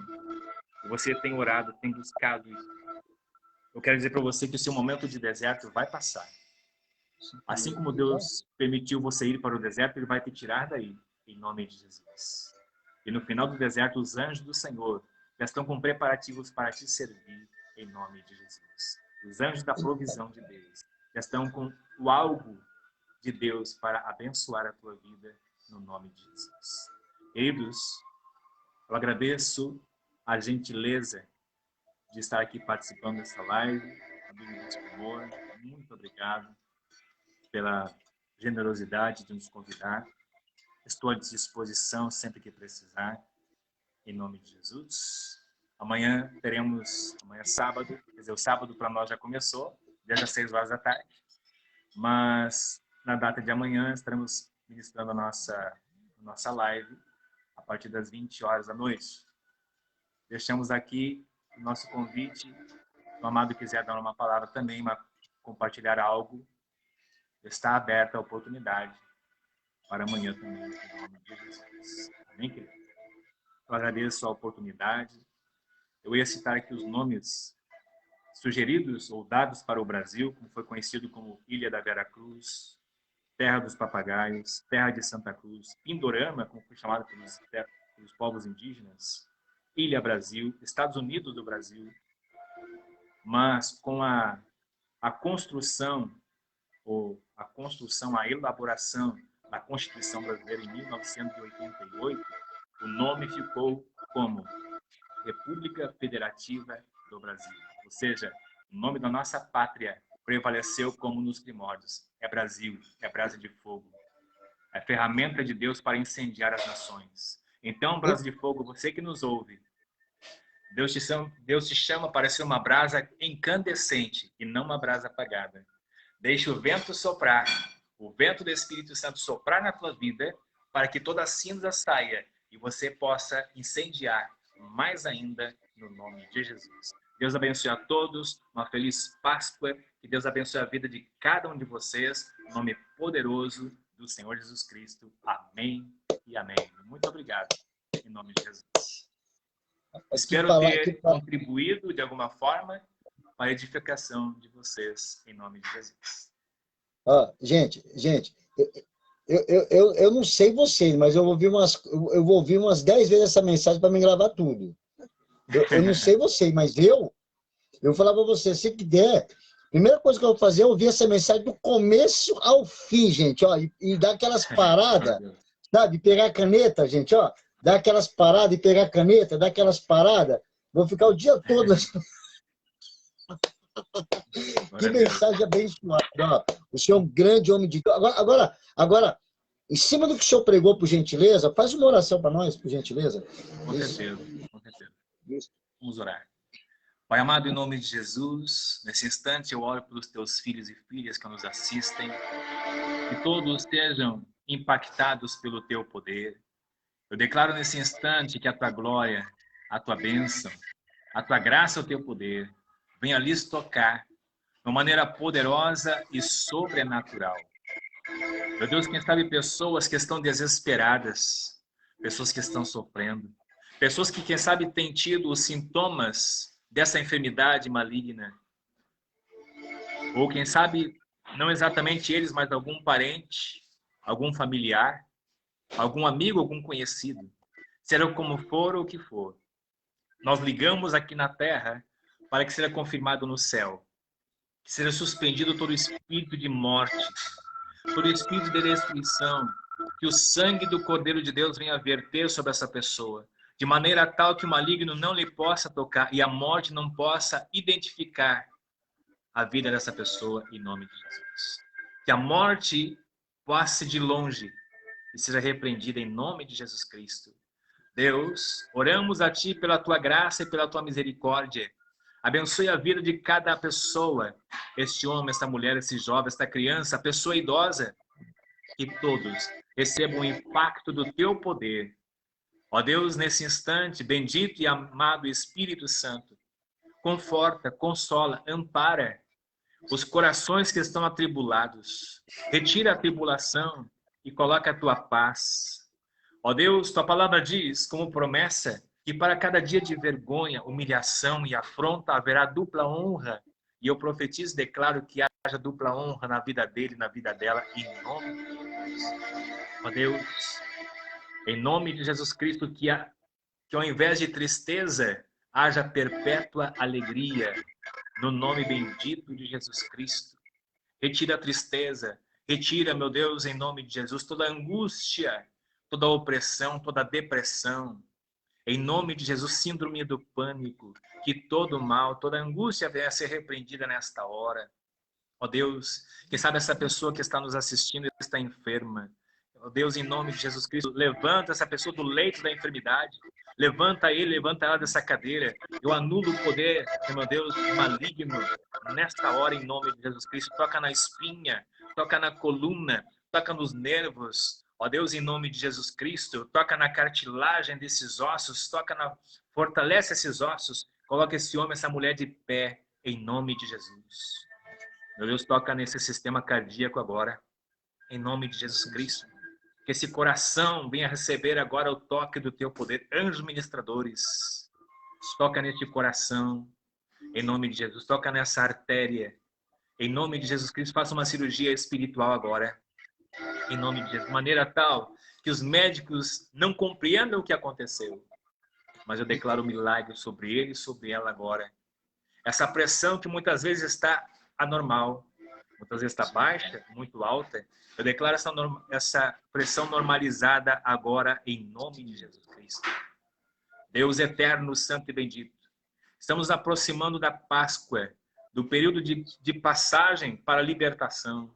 e você tem orado, tem buscado, eu quero dizer para você que o seu momento de deserto vai passar. Assim como Deus permitiu você ir para o deserto, Ele vai te tirar daí, em nome de Jesus. E no final do deserto, os anjos do Senhor já estão com preparativos para te servir, em nome de Jesus. Os anjos da provisão de Deus já estão com o algo de Deus para abençoar a tua vida, no nome de Jesus. Queridos, eu agradeço a gentileza de estar aqui participando dessa live. Amigos do Senhor, muito obrigado pela generosidade de nos convidar. Estou à disposição sempre que precisar, em nome de Jesus. Amanhã sábado, quer dizer, o sábado para nós já começou, desde as 6 horas da tarde, mas na data de amanhã estaremos ministrando a nossa live a partir das 20 horas da noite. Deixamos aqui o nosso convite. Se o amado quiser dar uma palavra também, compartilhar algo, está aberta a oportunidade para amanhã também, em nome de Jesus. Amém, querido? Eu agradeço a oportunidade. Eu ia citar aqui os nomes sugeridos ou dados para o Brasil, como foi conhecido como Ilha da Vera Cruz, Terra dos Papagaios, Terra de Santa Cruz, Pindorama, como foi chamado pelos povos indígenas, Ilha Brasil, Estados Unidos do Brasil, mas com a construção, a elaboração da Constituição Brasileira em 1988, o nome ficou como República Federativa do Brasil. Ou seja, o nome da nossa pátria prevaleceu como nos primórdios. É Brasil, é brasa de fogo. É ferramenta de Deus para incendiar as nações. Então, brasa de fogo, você que nos ouve, Deus te chama para ser uma brasa incandescente e não uma brasa apagada. Deixe o vento soprar, o vento do Espírito Santo soprar na tua vida, para que toda a cinza saia e você possa incendiar mais ainda no nome de Jesus. Deus abençoe a todos, uma feliz Páscoa, que Deus abençoe a vida de cada um de vocês, no nome poderoso do Senhor Jesus Cristo. Amém e amém. Muito obrigado, em nome de Jesus. Espero ter contribuído de alguma forma para a edificação de vocês, em nome de Jesus. Gente, eu não sei vocês, mas eu vou ouvir umas 10 vezes essa mensagem para me gravar tudo. Eu não sei vocês, mas eu vou falar para você, se der, a primeira coisa que eu vou fazer é ouvir essa mensagem do começo ao fim, gente, ó, e dar aquelas paradas, sabe? Pegar a caneta, gente, ó, dar aquelas paradas e pegar a caneta, dar aquelas paradas. Vou ficar o dia todo. Que mensagem abençoada, ó. O senhor é um grande homem de Deus. Agora, em cima do que o senhor pregou, por gentileza, faz uma oração para nós, por gentileza. Com certeza, com certeza. Vamos orar. Pai amado, em nome de Jesus, nesse instante eu oro pelos teus filhos e filhas que nos assistem, que todos sejam impactados pelo teu poder. Eu declaro nesse instante que a tua glória, a tua bênção, a tua graça, o teu poder, venha lhes tocar de uma maneira poderosa e sobrenatural. Meu Deus, quem sabe pessoas que estão desesperadas, pessoas que estão sofrendo, pessoas que, quem sabe, têm tido os sintomas dessa enfermidade maligna. Ou, quem sabe, não exatamente eles, mas algum parente, algum familiar, algum amigo, algum conhecido. Seja como for ou o que for. Nós ligamos aqui na terra para que seja confirmado no céu. Que seja suspendido todo espírito de morte, todo espírito de destruição. Que o sangue do Cordeiro de Deus venha verter sobre essa pessoa, de maneira tal que o maligno não lhe possa tocar e a morte não possa identificar a vida dessa pessoa, em nome de Jesus. Que a morte passe de longe e seja repreendida em nome de Jesus Cristo. Deus, oramos a Ti pela Tua graça e pela Tua misericórdia. Abençoe a vida de cada pessoa, este homem, esta mulher, esse jovem, esta criança, a pessoa idosa, que todos recebam o impacto do Teu poder. Ó Deus, nesse instante, bendito e amado Espírito Santo, conforta, consola, ampara os corações que estão atribulados. Retira a tribulação e coloca a Tua paz. Ó Deus, Tua palavra diz, como promessa, que para cada dia de vergonha, humilhação e afronta haverá dupla honra. E eu profetizo e declaro que haja dupla honra na vida dele, na vida dela, em nome de Jesus. Ó Deus, em nome de Jesus Cristo, que ao invés de tristeza, haja perpétua alegria, no nome bendito de Jesus Cristo. Retira a tristeza, retira, meu Deus, em nome de Jesus, toda angústia, toda opressão, toda depressão. Em nome de Jesus, síndrome do pânico, que todo mal, toda angústia venha a ser repreendida nesta hora. Ó Deus, quem sabe essa pessoa que está nos assistindo está enferma. Ó Deus, em nome de Jesus Cristo, levanta essa pessoa do leito da enfermidade. Levanta ele, levanta ela dessa cadeira. Eu anulo o poder, meu Deus, maligno, nesta hora, em nome de Jesus Cristo. Toca na espinha, toca na coluna, toca nos nervos. Ó Deus, em nome de Jesus Cristo, toca na cartilagem desses ossos, fortalece esses ossos, coloca esse homem, essa mulher de pé, em nome de Jesus. Meu Deus, toca nesse sistema cardíaco agora, em nome de Jesus Cristo. Que esse coração venha receber agora o toque do teu poder. Anjos ministradores, toca neste coração, em nome de Jesus. Toca nessa artéria, em nome de Jesus Cristo. Faça uma cirurgia espiritual agora, em nome de Jesus. De maneira tal que os médicos não compreendam o que aconteceu. Mas eu declaro um milagre sobre ele e sobre ela agora. Essa pressão que muitas vezes está anormal, muitas vezes está baixa, muito alta. Eu declaro essa pressão normalizada agora em nome de Jesus Cristo. Deus eterno, santo e bendito. Estamos aproximando da Páscoa, do período de passagem para a libertação.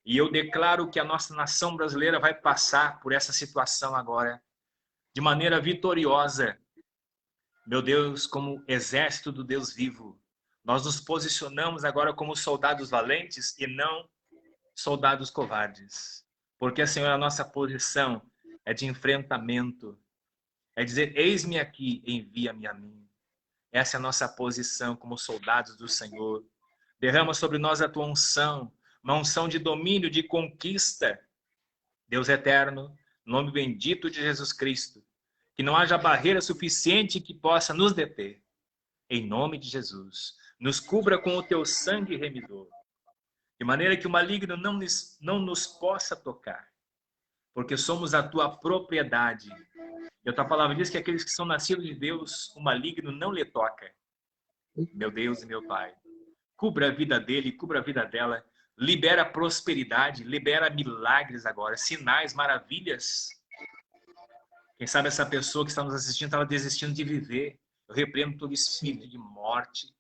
E eu declaro que a nossa nação brasileira vai passar por essa situação agora, de maneira vitoriosa. Meu Deus, como exército do Deus vivo, nós nos posicionamos agora como soldados valentes e não soldados covardes. Porque, Senhor, a nossa posição é de enfrentamento. É dizer, eis-me aqui, envia-me a mim. Essa é a nossa posição como soldados do Senhor. Derrama sobre nós a tua unção, uma unção de domínio, de conquista. Deus eterno, nome bendito de Jesus Cristo, que não haja barreira suficiente que possa nos deter. Em nome de Jesus, nos cubra com o teu sangue remidor, de maneira que o maligno não nos possa tocar, porque somos a tua propriedade. E a tua palavra diz que aqueles que são nascidos de Deus, o maligno não lhe toca. Meu Deus e meu Pai, cubra a vida dele, cubra a vida dela, libera prosperidade, libera milagres agora, sinais, maravilhas. Quem sabe essa pessoa que está nos assistindo estava desistindo de viver. Eu repreendo todo espírito de morte.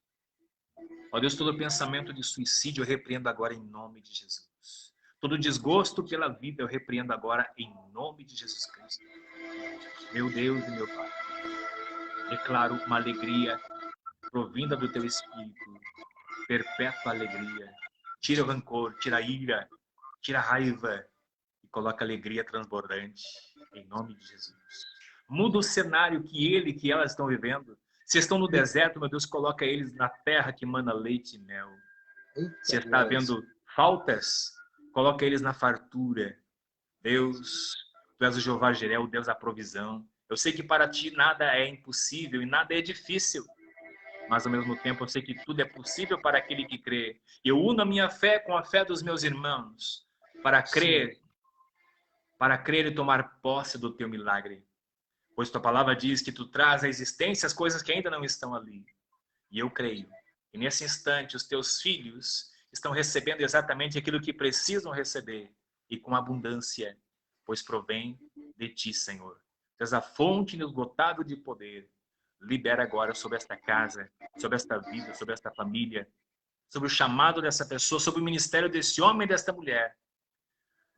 Ó Deus, todo pensamento de suicídio eu repreendo agora em nome de Jesus. Todo desgosto pela vida eu repreendo agora em nome de Jesus Cristo. Meu Deus e meu Pai, declaro uma alegria provinda do teu Espírito, perpétua alegria. Tira o rancor, tira a ira, tira a raiva e coloca alegria transbordante em nome de Jesus. Muda o cenário que elas estão vivendo. Se estão no deserto, meu Deus, coloca eles na terra que mana leite e mel. Se está havendo faltas, coloca eles na fartura. Deus, tu és o Jeová Jireh, o Deus da provisão. Eu sei que para ti nada é impossível e nada é difícil. Mas ao mesmo tempo eu sei que tudo é possível para aquele que crê. Eu uno a minha fé com a fé dos meus irmãos para crer e tomar posse do teu milagre. Pois tua palavra diz que tu traz à existência as coisas que ainda não estão ali. E eu creio que nesse instante os teus filhos estão recebendo exatamente aquilo que precisam receber e com abundância, pois provém de ti, Senhor. Tu és a fonte inesgotável de poder. Libera agora sobre esta casa, sobre esta vida, sobre esta família, sobre o chamado dessa pessoa, sobre o ministério desse homem e desta mulher.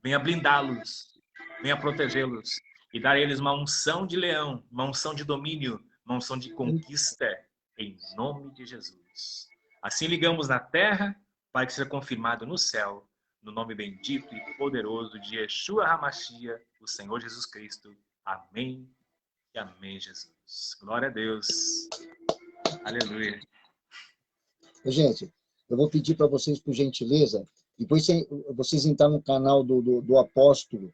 Venha blindá-los, venha protegê-los e dar a eles uma unção de leão, uma unção de domínio, uma unção de conquista, em nome de Jesus. Assim ligamos na terra para que seja confirmado no céu, no nome bendito e poderoso de Yeshua HaMashiach, o Senhor Jesus Cristo. Amém e amém, Jesus. Glória a Deus. Aleluia. Gente, eu vou pedir para vocês, por gentileza, depois vocês entrarem no canal do apóstolo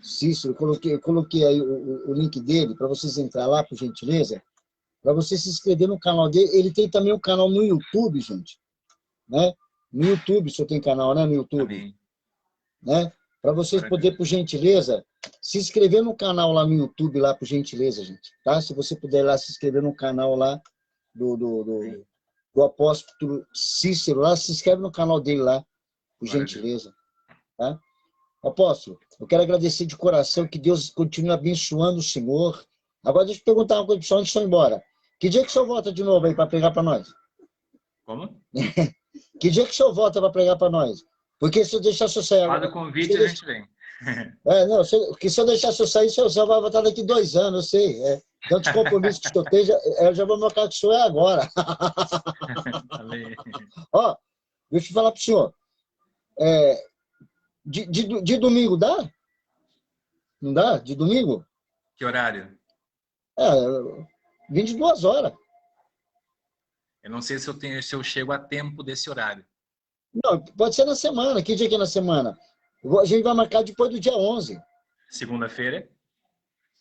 Cícero, eu coloquei aí o link dele, para vocês entrar lá, por gentileza, para você se inscrever no canal dele. Ele tem também um canal no YouTube, gente. Né? No YouTube, o senhor tem canal, né? No YouTube. Né? Para vocês poderem, por gentileza, se inscrever no canal lá no YouTube, lá, por gentileza, gente. Tá? Se você puder lá se inscrever no canal lá do apóstolo Cícero, lá, se inscreve no canal dele lá, por gentileza. Tá? Apóstolo, eu quero agradecer de coração, que Deus continue abençoando o senhor. Agora deixa eu perguntar uma coisa para o senhor antes de eu ir embora. Que dia que o senhor volta de novo aí para pregar para nós? Como? Que dia que o senhor volta para pregar para nós? Porque se eu deixar o senhor sair... Faz o convite e a gente vem. Não, porque se eu deixar o senhor sair, o senhor vai voltar daqui 2 anos, eu sei. Tantos compromissos que o senhor tem, eu já vou marcar que o senhor é agora. Ó, deixa eu falar para o senhor. De domingo dá? Não dá? De domingo? Que horário? 22 horas. Eu não sei se eu chego a tempo desse horário. Não, pode ser na semana. Que dia que é na semana? A gente vai marcar depois do dia 11. Segunda-feira?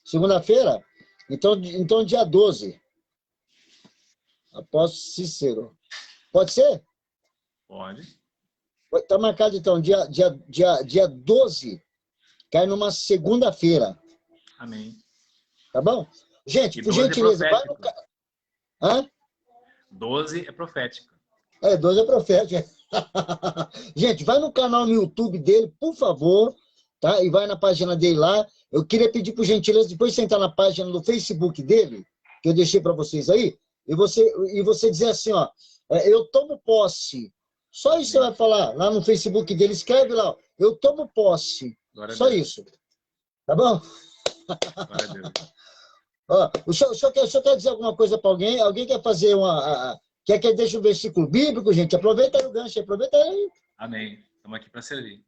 Segunda-feira? Então dia 12. Apóstolo Cícero. Pode ser? Pode. Está marcado, então, dia 12, cai numa segunda-feira. Amém. Tá bom? Gente, por gentileza, vai no... Hã? 12 é profético. 12 é profético. Gente, vai no canal no YouTube dele, por favor, tá? E vai na página dele lá. Eu queria pedir, por gentileza, depois você entrar na página do Facebook dele, que eu deixei para vocês aí, e você dizer assim, ó, eu tomo posse. Só isso você vai falar lá no Facebook dele, escreve lá, eu tomo posse. Só isso. Tá bom? Glória a Deus. Ó, o senhor quer dizer alguma coisa para alguém? Alguém quer fazer quer que deixe um versículo bíblico, gente? Aproveita aí o gancho, aproveita aí. Amém. Estamos aqui para servir.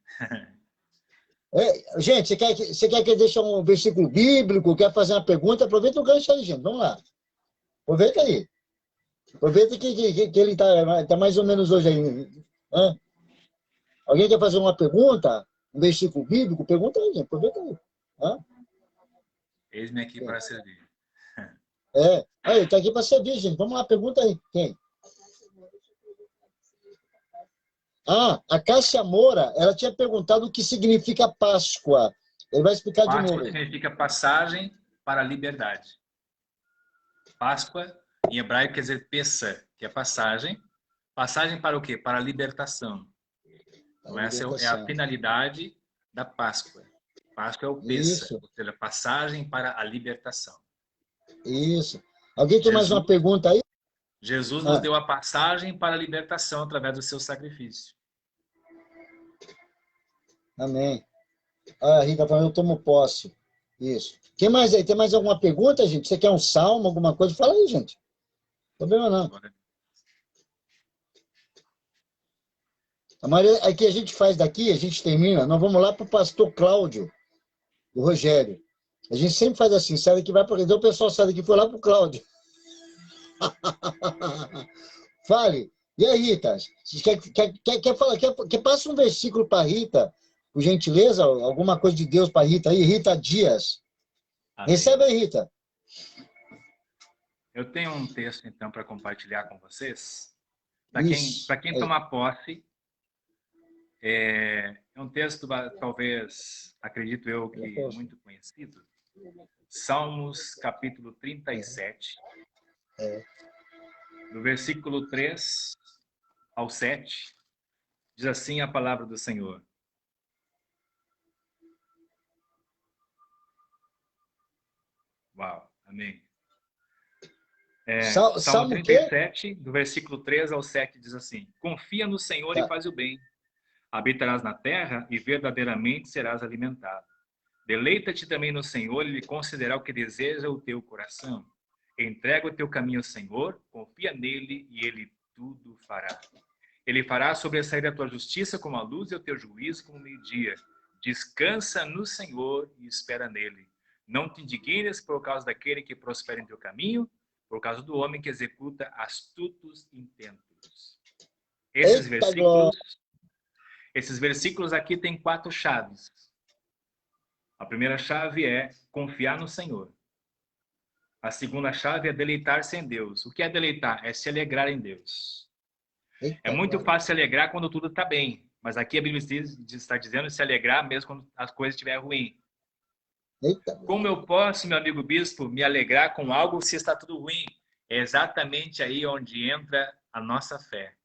Gente, você quer que deixe um versículo bíblico? Quer fazer uma pergunta? Aproveita o gancho aí, gente. Vamos lá. Aproveita aí. Aproveita que ele tá mais ou menos hoje aí. Hã? Alguém quer fazer uma pergunta? Um versículo bíblico? Pergunta aí, gente. Aproveita aí. Hã? Eis-me aqui para servir. Aí, tá aqui para servir, gente. Vamos lá, pergunta aí. Quem? A Cássia Moura, ela tinha perguntado o que significa Páscoa. Ele vai explicar de novo. Páscoa significa passagem para a liberdade. Páscoa, em hebraico, quer dizer Pessa, que é passagem. Passagem para o quê? Para a libertação. Então, essa é a finalidade da Páscoa. Páscoa é o Pessa, ou seja, passagem para a libertação. Isso. Alguém tem mais uma pergunta aí? Jesus nos deu a passagem para a libertação através do seu sacrifício. Amém. A Rita falando, eu tomo posse. Isso. Quem mais aí? Tem mais alguma pergunta, gente? Você quer um salmo, alguma coisa? Fala aí, gente. Não tem problema não. A maioria, aqui a gente faz daqui, a gente termina, nós vamos lá para o pastor Cláudio, do Rogério. A gente sempre faz assim, sai daqui, vai para o pessoal sai daqui, foi lá para o Cláudio. Fale. E aí, Rita? Quer falar? Quer passa um versículo para Rita, por gentileza? Alguma coisa de Deus para Rita aí? Rita Dias. Amém. Recebe aí, Rita. Eu tenho um texto, então, para compartilhar com vocês. Para quem tomar posse, é um texto, talvez, acredito eu, que é muito conhecido. Salmos, capítulo 37. Do versículo 3 ao 7, diz assim a palavra do Senhor. Uau, amém. Salmo 37, do versículo 3 ao 7, diz assim: confia no Senhor e faz o bem. Habitarás na terra e verdadeiramente serás alimentado. Deleita-te também no Senhor e lhe concederá o que deseja o teu coração. Entrega o teu caminho ao Senhor, confia nele e ele tudo fará. Ele fará sobressair a tua justiça como a luz e o teu juízo como o meio-dia. Descansa no Senhor e espera nele. Não te indignes por causa daquele que prospera em teu caminho, por causa do homem que executa astutos intentos. Esses versículos aqui têm 4 chaves. A primeira chave é confiar no Senhor. A segunda chave é deleitar-se em Deus. O que é deleitar? É se alegrar em Deus. É muito fácil se alegrar quando tudo está bem. Mas aqui a Bíblia está dizendo se alegrar mesmo quando as coisas estiverem ruins. Como eu posso, meu amigo bispo, me alegrar com algo se está tudo ruim? É exatamente aí onde entra a nossa fé.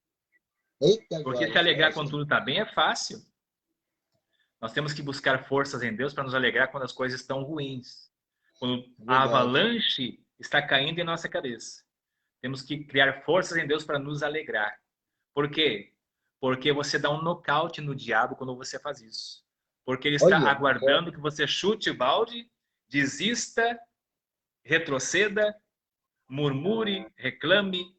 Porque se alegrar quando tudo está bem é fácil. Nós temos que buscar forças em Deus para nos alegrar quando as coisas estão ruins. Quando a avalanche está caindo em nossa cabeça. Temos que criar forças em Deus para nos alegrar. Por quê? Porque você dá um nocaute no diabo quando você faz isso. Porque ele está aguardando que você chute o balde, desista, retroceda, murmure, reclame.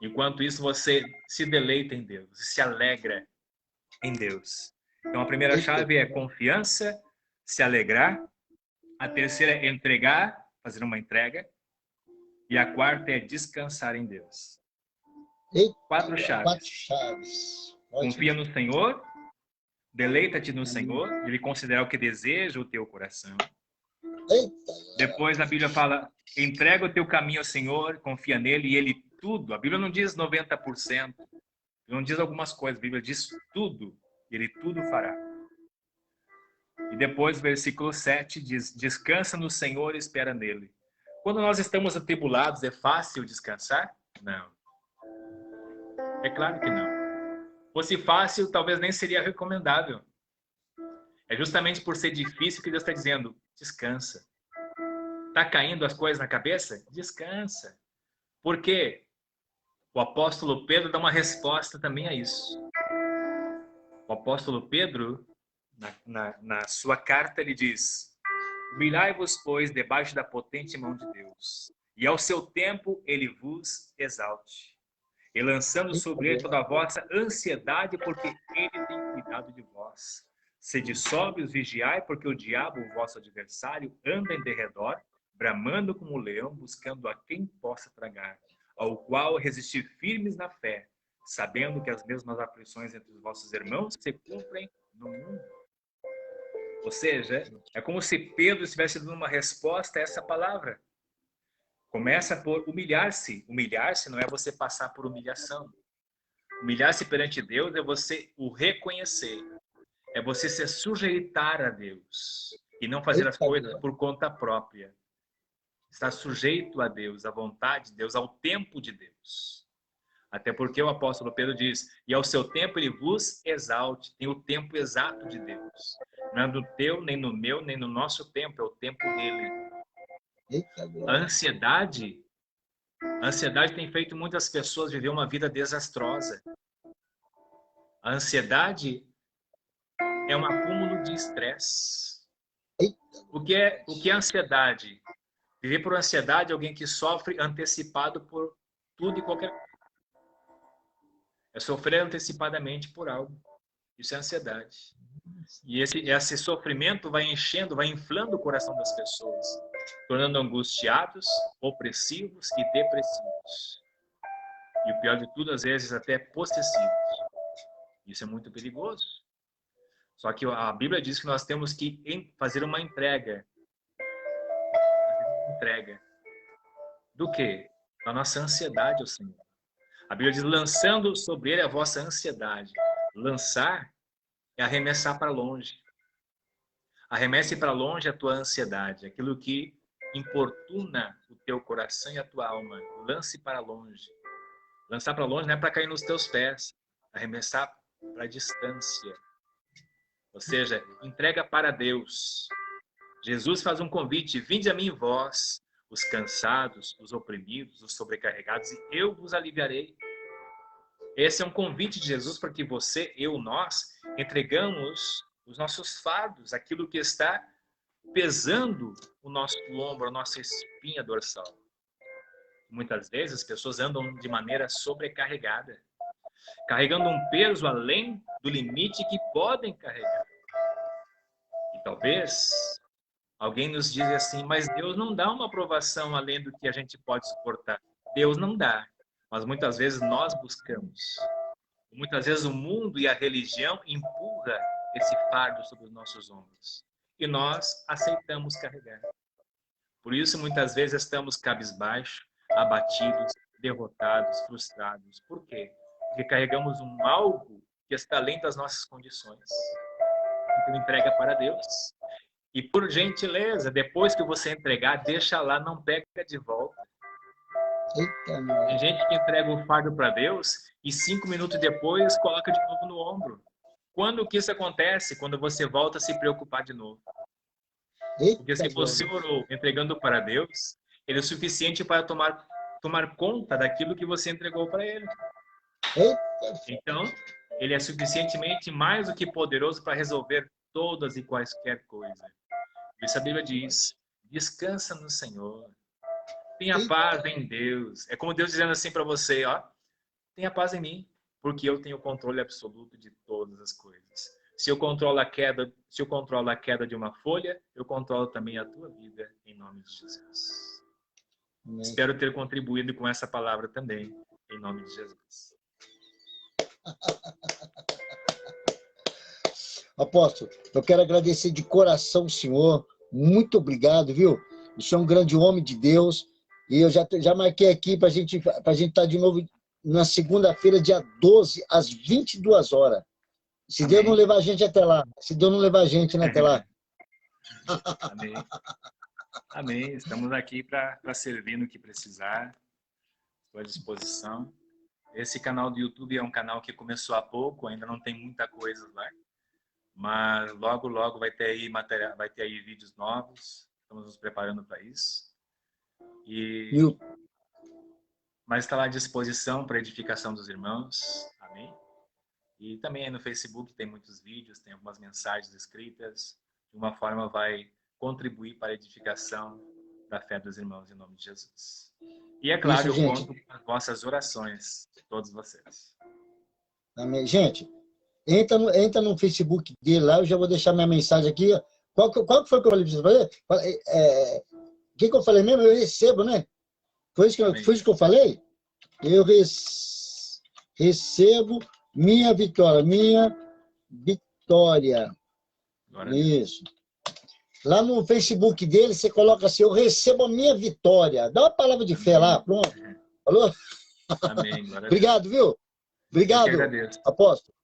Enquanto isso, você se deleita em Deus, se alegra em Deus. Então, a primeira chave é confiança, se alegrar. A terceira é entregar, fazer uma entrega. E a quarta é descansar em Deus. 4 chaves. Confia no Senhor, deleita-te no Senhor, Ele considerará o que deseja o teu coração. Depois a Bíblia fala, entrega o teu caminho ao Senhor, confia nele e Ele tudo. A Bíblia não diz 90%, não diz algumas coisas, a Bíblia diz tudo, Ele tudo fará. E depois, versículo 7 diz, descansa no Senhor e espera nele. Quando nós estamos atribulados, é fácil descansar? Não. É claro que não. Se fosse fácil, talvez nem seria recomendável. É justamente por ser difícil que Deus está dizendo, descansa. Está caindo as coisas na cabeça? Descansa. Por quê? O apóstolo Pedro dá uma resposta também a isso. O apóstolo Pedro, na sua carta, ele diz, Humilhai-vos, pois, debaixo da potente mão de Deus, e ao seu tempo ele vos exalte, e lançando sobre ele toda a vossa ansiedade, porque ele tem cuidado de vós. Sede sóbrios, vigiai, porque o diabo, o vosso adversário, anda em derredor, bramando como um leão, buscando a quem possa tragar, ao qual resistir firmes na fé, sabendo que as mesmas aflições entre os vossos irmãos se cumprem no mundo. Ou seja, é como se Pedro estivesse dando uma resposta a essa palavra. Começa por humilhar-se. Humilhar-se não é você passar por humilhação. Humilhar-se perante Deus é você o reconhecer. É você se sujeitar a Deus e não fazer as coisas por conta própria. Estar sujeito a Deus, à vontade de Deus, ao tempo de Deus. Até porque o apóstolo Pedro diz, e ao seu tempo ele vos exalte. Tem o tempo exato de Deus. Não é do teu, nem no meu, nem no nosso tempo, é o tempo dele. A ansiedade tem feito muitas pessoas viver uma vida desastrosa. A ansiedade é um acúmulo de estresse. O que é ansiedade? Viver por ansiedade é alguém que sofre antecipado por tudo e qualquer coisa. É sofrer antecipadamente por algo. Isso é ansiedade. E esse sofrimento vai enchendo, vai inflando o coração das pessoas, tornando angustiados, opressivos e depressivos. E o pior de tudo, às vezes, até possessivos. Isso é muito perigoso. Só que a Bíblia diz que nós temos que fazer uma entrega. Do quê? Da nossa ansiedade ao Senhor. A Bíblia diz, lançando sobre ele a vossa ansiedade. Lançar é arremessar para longe. Arremesse para longe a tua ansiedade, aquilo que importuna o teu coração e a tua alma. Lance para longe. Lançar para longe não é para cair nos teus pés. Arremessar para a distância. Ou seja, entrega para Deus. Jesus faz um convite, vinde a mim vós, os cansados, os oprimidos, os sobrecarregados, e eu vos aliviarei. Esse é um convite de Jesus para que você, eu, nós, entregamos os nossos fardos, aquilo que está pesando o nosso ombro, a nossa espinha dorsal. Muitas vezes as pessoas andam de maneira sobrecarregada, carregando um peso além do limite que podem carregar. E talvez alguém nos diz assim, mas Deus não dá uma aprovação além do que a gente pode suportar. Deus não dá, mas muitas vezes nós buscamos. Muitas vezes o mundo e a religião empurram esse fardo sobre os nossos ombros. E nós aceitamos carregar. Por isso, muitas vezes estamos cabisbaixos, abatidos, derrotados, frustrados. Por quê? Porque carregamos algo que está além das nossas condições. Então, entrega para Deus. E, por gentileza, depois que você entregar, deixa lá, não pega de volta. Tem gente que entrega o fardo para Deus e 5 minutos depois coloca de novo no ombro. Quando que isso acontece? Quando você volta a se preocupar de novo. Porque se você orou entregando para Deus, Ele é suficiente para tomar conta daquilo que você entregou para Ele. Então, Ele é suficientemente mais do que poderoso para resolver todas e quaisquer coisas. Por isso a Bíblia diz, descansa no Senhor. Tenha paz em Deus. É como Deus dizendo assim para você, ó, tenha paz em mim, porque eu tenho o controle absoluto de todas as coisas. Se eu controlo a queda de uma folha, eu controlo também a tua vida, em nome de Jesus. Espero ter contribuído com essa palavra também, em nome de Jesus. Apóstolo, eu quero agradecer de coração o senhor. Muito obrigado, viu? O senhor é um grande homem de Deus. E eu já marquei aqui para a gente estar de novo na segunda-feira, dia 12, às 22 horas. Se Deus não levar a gente até lá. Se Deus não levar a gente até lá. Amém. Amém. Estamos aqui para servir no que precisar. Estou à disposição. Esse canal do YouTube é um canal que começou há pouco, ainda não tem muita coisa lá. Mas logo, logo vai ter aí material, vai ter aí vídeos novos. Estamos nos preparando para isso. Mas está lá à disposição para edificação dos irmãos. Amém? E também aí no Facebook tem muitos vídeos, tem algumas mensagens escritas. De uma forma vai contribuir para a edificação da fé dos irmãos em nome de Jesus. E é claro, Isso, eu gente. conto com as vossas orações, todos vocês. Amém. Gente, entra no Facebook dele lá, eu já vou deixar minha mensagem aqui. Qual que foi que eu falei para você? O que eu falei mesmo? Eu recebo, né? Foi isso que eu falei? Eu recebo minha vitória. Minha vitória. Isso. Lá no Facebook dele, você coloca assim, eu recebo a minha vitória. Dá uma palavra de fé lá, pronto. Falou? Amém. Obrigado, viu? Obrigado, apóstolo.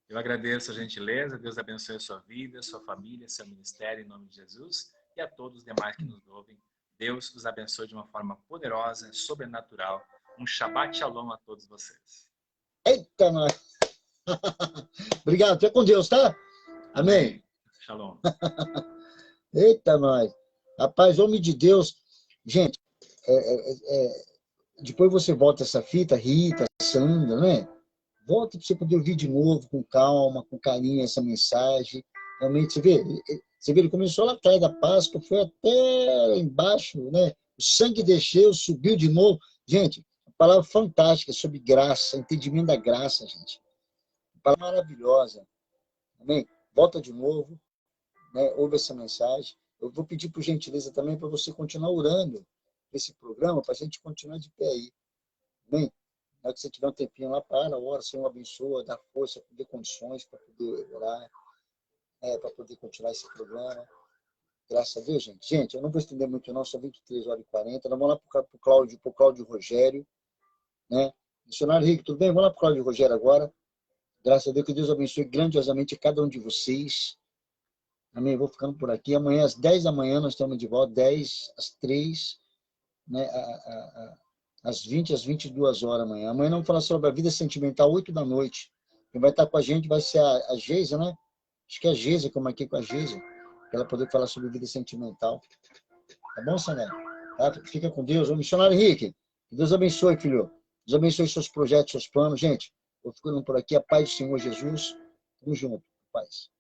Eu agradeço a gentileza. Deus abençoe a sua vida, sua família, seu ministério, em nome de Jesus. E a todos os demais que nos ouvem. Deus os abençoe de uma forma poderosa, sobrenatural. Um Shabbat Shalom a todos vocês. Eita, nós. Obrigado. Fica com Deus, tá? Amém. Shalom. Eita, nós. Rapaz, homem de Deus. Gente, depois você volta essa fita, Rita, Sandra, né? Volta para você poder ouvir de novo, com calma, com carinho, essa mensagem. Realmente, você vê, ele começou lá atrás da Páscoa, foi até embaixo, né? O sangue desceu, subiu de novo. Gente, uma palavra fantástica sobre graça, entendimento da graça, gente. Uma palavra maravilhosa. Amém? Volta de novo, né? Ouve essa mensagem. Eu vou pedir por gentileza também para você continuar orando esse programa, para a gente continuar de pé aí. Amém? Na hora que você tiver um tempinho lá, ora, Senhor abençoa, dá força, dê condições para poder orar, para poder continuar esse programa. Graças a Deus, gente. Gente, eu não vou estender muito não, são 23h40. Nós vamos lá para o Cláudio Rogério, né? Missionário Rico, tudo bem? Vamos lá para o Cláudio Rogério agora. Graças a Deus, que Deus abençoe grandiosamente cada um de vocês. Amém? Vou ficando por aqui. Amanhã, às 10 da manhã, nós estamos de volta, 10 às 3, né? Às 20 às 22 horas amanhã. Amanhã nós vamos falar sobre a vida sentimental, 8 da noite. Quem vai estar com a gente vai ser a Geisa, né? Acho que é a Geisa, que eu marquei com a Geisa, para ela poder falar sobre vida sentimental. Tá bom, Sané? Tá? Fica com Deus. O missionário Henrique, que Deus abençoe, filho. Deus abençoe seus projetos, seus planos. Gente, vou ficando por aqui. A paz do Senhor Jesus. Tamo junto. Paz.